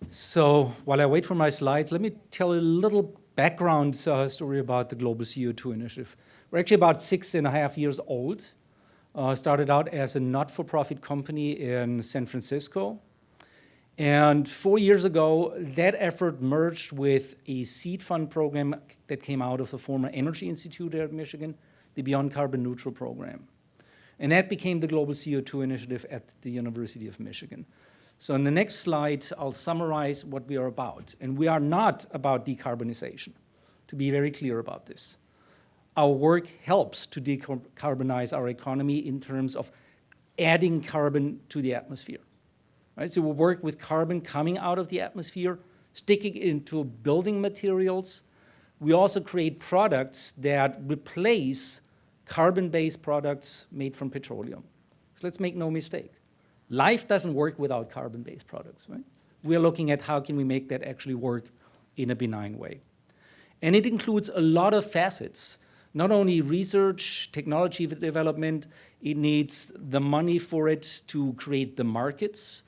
So while I wait for my slides, let me tell a little background story about the Global CO2 Initiative. We're actually about 6.5 years old. Started out as a not-for-profit company in San Francisco. And 4 years ago, that effort merged with a seed fund program that came out of the former Energy Institute here at Michigan, the Beyond Carbon Neutral program. And that became the Global CO2 Initiative at the University of Michigan. So in the next slide, I'll summarize what we are about. And we are not about decarbonization, to be very clear about this. Our work helps to decarbonize our economy in terms of adding carbon to the atmosphere. Right? So we work with carbon coming out of the atmosphere, sticking it into building materials. We also create products that replace carbon-based products made from petroleum. So let's make no mistake. Life doesn't work without carbon-based products. Right? We're looking at how can we make that actually work in a benign way. And it includes a lot of facets. Not only research, technology development, it needs the money for it to create the markets.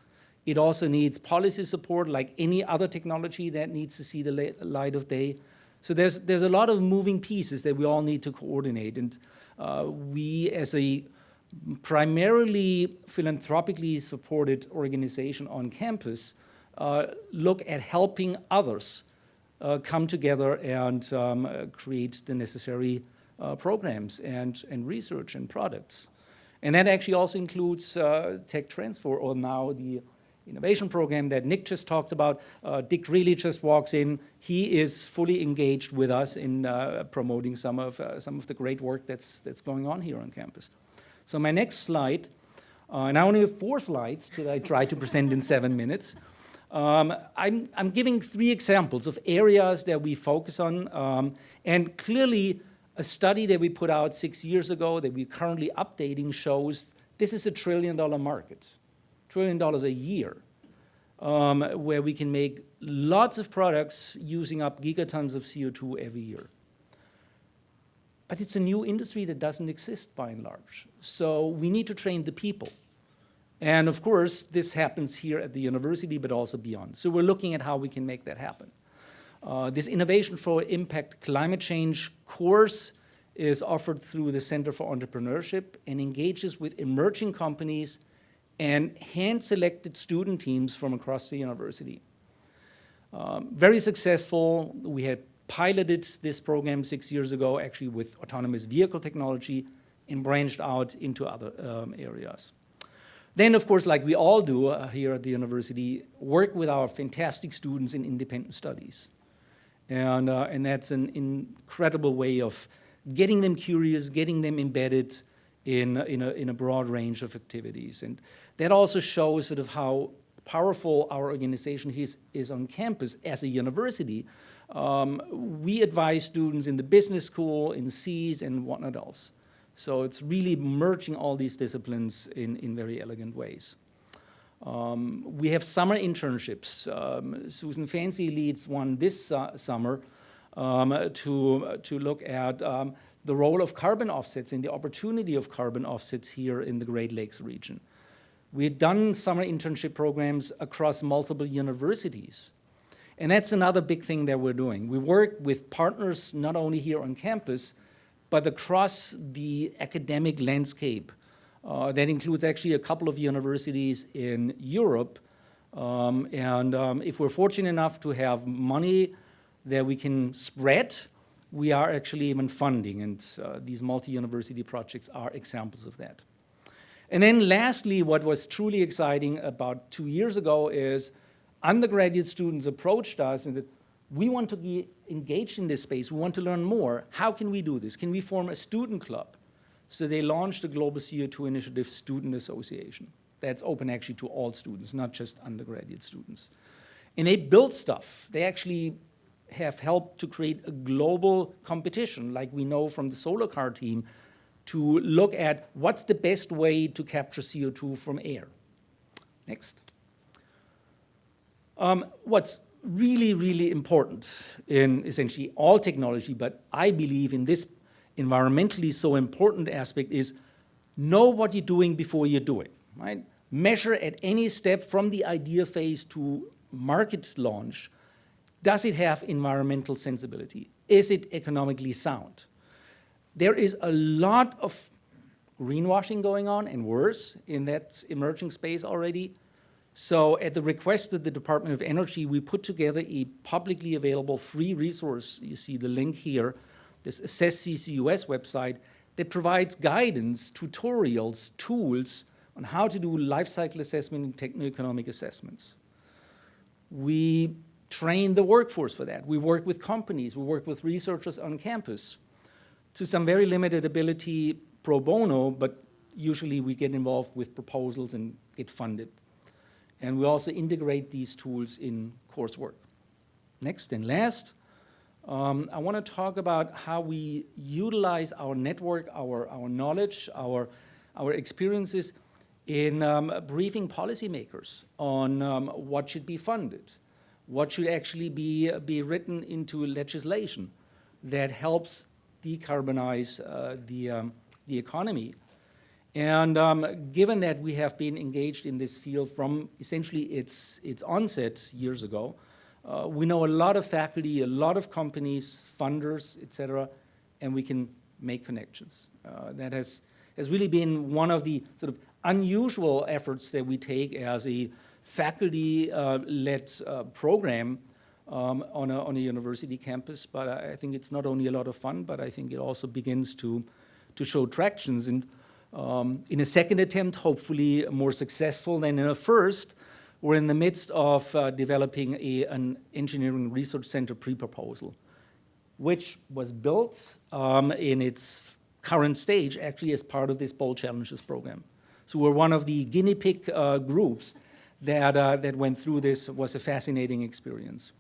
It also needs policy support like any other technology that needs to see the light of day. So there's a lot of moving pieces that we all need to coordinate. And we, as a primarily philanthropically supported organization on campus, look at helping others come together and create the necessary programs and research and products. And that actually also includes tech transfer, or now the innovation program that Nick just talked about. Dick really just walks in. He is fully engaged with us in promoting some of the great work that's going on here on campus. So my next slide, and I only have 4 slides that I try to present in 7 minutes. I'm giving 3 examples of areas that we focus on, and clearly a study that we put out 6 years ago that we're currently updating shows this is a $1 trillion market, $1 trillion a year, where we can make lots of products using up gigatons of CO2 every year. But it's a new industry that doesn't exist by and large. So we need to train the people. And of course, this happens here at the university, but also beyond. So we're looking at how we can make that happen. This Innovation for Impact Climate Change course is offered through the Center for Entrepreneurship and engages with emerging companies and hand-selected student teams from across the university. Very successful. We had piloted this program 6 years ago, actually with autonomous vehicle technology, and branched out into other areas. Then, of course, like we all do here at the university, work with our fantastic students in independent studies. And that's an incredible way of getting them curious, getting them embedded in a broad range of activities. And that also shows sort of how powerful our organization is on campus as a university. We advise students in the business school, in Cs, and whatnot else. So it's really merging all these disciplines in very elegant ways. We have summer internships. Susan Fancy leads one this summer to look at the role of carbon offsets and the opportunity of carbon offsets here in the Great Lakes region. We've done summer internship programs across multiple universities. And that's another big thing that we're doing. We work with partners not only here on campus, but across the academic landscape. That includes actually a couple of universities in Europe. If we're fortunate enough to have money that we can spread, we are actually even funding. And these multi-university projects are examples of that. And then lastly, what was truly exciting about 2 years ago is undergraduate students approached us and said, we want to be engaged in this space. We want to learn more. How can we do this? Can we form a student club? So they launched the Global CO2 Initiative Student Association. That's open actually to all students, not just undergraduate students. And they built stuff. They actually have helped to create a global competition, like we know from the Solar Car team, to look at what's the best way to capture CO2 from air. Next. What's really, really important in essentially all technology, but I believe in this environmentally so important aspect is know what you're doing before you do it, right? Measure at any step from the idea phase to market launch. Does it have environmental sensibility? Is it economically sound? There is a lot of greenwashing going on and worse in that emerging space already. So at the request of the Department of Energy, we put together a publicly available free resource. You see the link here, this Assess CCUS website that provides guidance, tutorials, tools on how to do life cycle assessment and techno-economic assessments. We train the workforce for that. We work with companies. We work with researchers on campus to some very limited ability pro bono, but usually we get involved with proposals and get funded. And we also integrate these tools in coursework. Next and last, I want to talk about how we utilize our network, our knowledge, our experiences in briefing policymakers on what should be funded, what should actually be written into legislation that helps decarbonize the economy. And given that we have been engaged in this field from essentially its onset years ago, we know a lot of faculty, a lot of companies, funders, et cetera, and we can make connections. That has really been one of the sort of unusual efforts that we take as a faculty-led program on a university campus. But I think it's not only a lot of fun, but I think it also begins to show tractions. And in a second attempt, hopefully more successful than in a first, we're in the midst of developing an engineering research center pre-proposal, which was built in its current stage actually as part of this Bold Challenges program. So we're one of the guinea pig groups that went through this. It was a fascinating experience.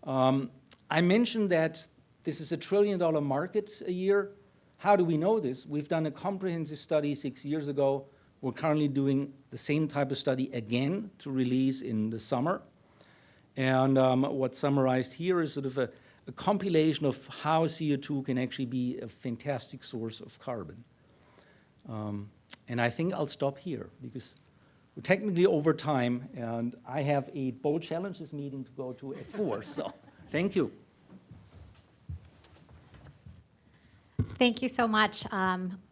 I mentioned that this is $1 trillion market a year. How do we know this? We've done a comprehensive study 6 years ago. We're currently doing the same type of study again to release in the summer. And what's summarized here is sort of a compilation of how CO2 can actually be a fantastic source of carbon. And I think I'll stop here because we're technically over time, and I have a Bold Challenges meeting to go to at 4, so thank you. Thank you so much.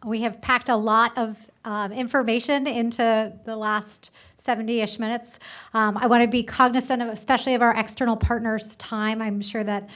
We have packed a lot of information into the last 70-ish minutes. I want to be cognizant of, especially of our external partners' time. I'm sure that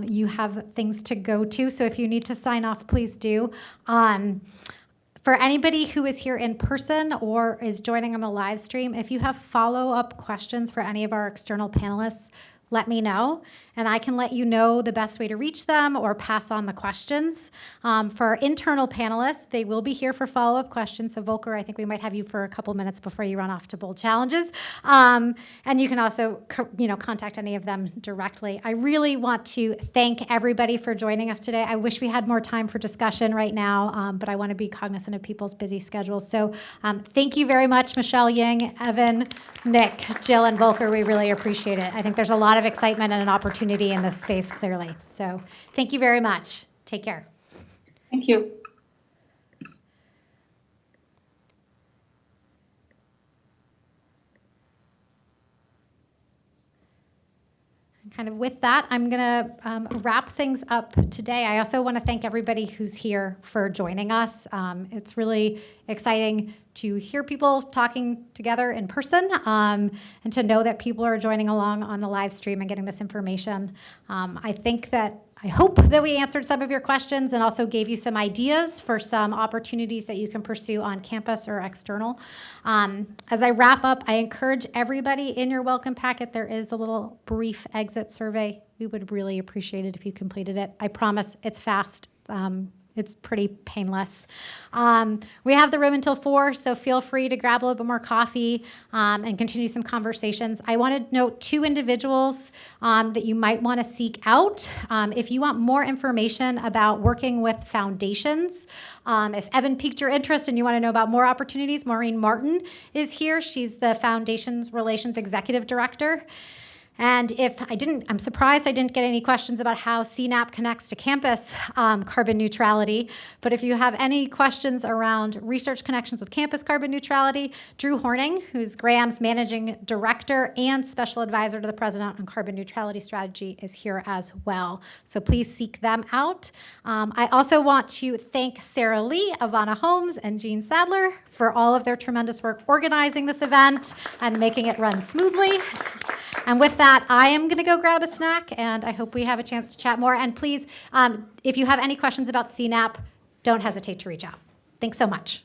you have things to go to, so if you need to sign off, please do. For anybody who is here in person or is joining on the live stream, if you have follow-up questions for any of our external panelists, let me know, and I can let you know the best way to reach them or pass on the questions. For our internal panelists, they will be here for follow-up questions. So Volker, I think we might have you for a couple minutes before you run off to Bold Challenges. And you can also contact any of them directly. I really want to thank everybody for joining us today. I wish we had more time for discussion right now, but I want to be cognizant of people's busy schedules. So thank you very much, Michele, Ying, Evan, Nick, Jill, and Volker. We really appreciate it. I think there's a lot of excitement and an opportunity in this space, clearly. So thank you very much. Take care. Thank you. Kind of with that, I'm going to wrap things up today. I also want to thank everybody who's here for joining us. It's really exciting to hear people talking together in person and to know that people are joining along on the live stream and getting this information. I hope that we answered some of your questions and also gave you some ideas for some opportunities that you can pursue on campus or external. As I wrap up, I encourage everybody in your welcome packet, there is a little brief exit survey. We would really appreciate it if you completed it. I promise it's fast. It's pretty painless. We have the room until 4, so feel free to grab a little bit more coffee and continue some conversations. I want to note 2 individuals that you might want to seek out. If you want more information about working with foundations, if Evan piqued your interest and you want to know about more opportunities, Maureen Martin is here. She's the Foundations Relations Executive Director. And I'm surprised I didn't get any questions about how CNAP connects to campus carbon neutrality. But if you have any questions around research connections with campus carbon neutrality, Drew Horning, who's Graham's Managing Director and Special Advisor to the President on Carbon Neutrality Strategy, is here as well. So please seek them out. I also want to thank Sarah Lee, Ivana Holmes, and Jean Sadler for all of their tremendous work organizing this event and making it run smoothly. And with that, I am going to go grab a snack, and I hope we have a chance to chat more. And please, if you have any questions about CNAP, don't hesitate to reach out. Thanks so much.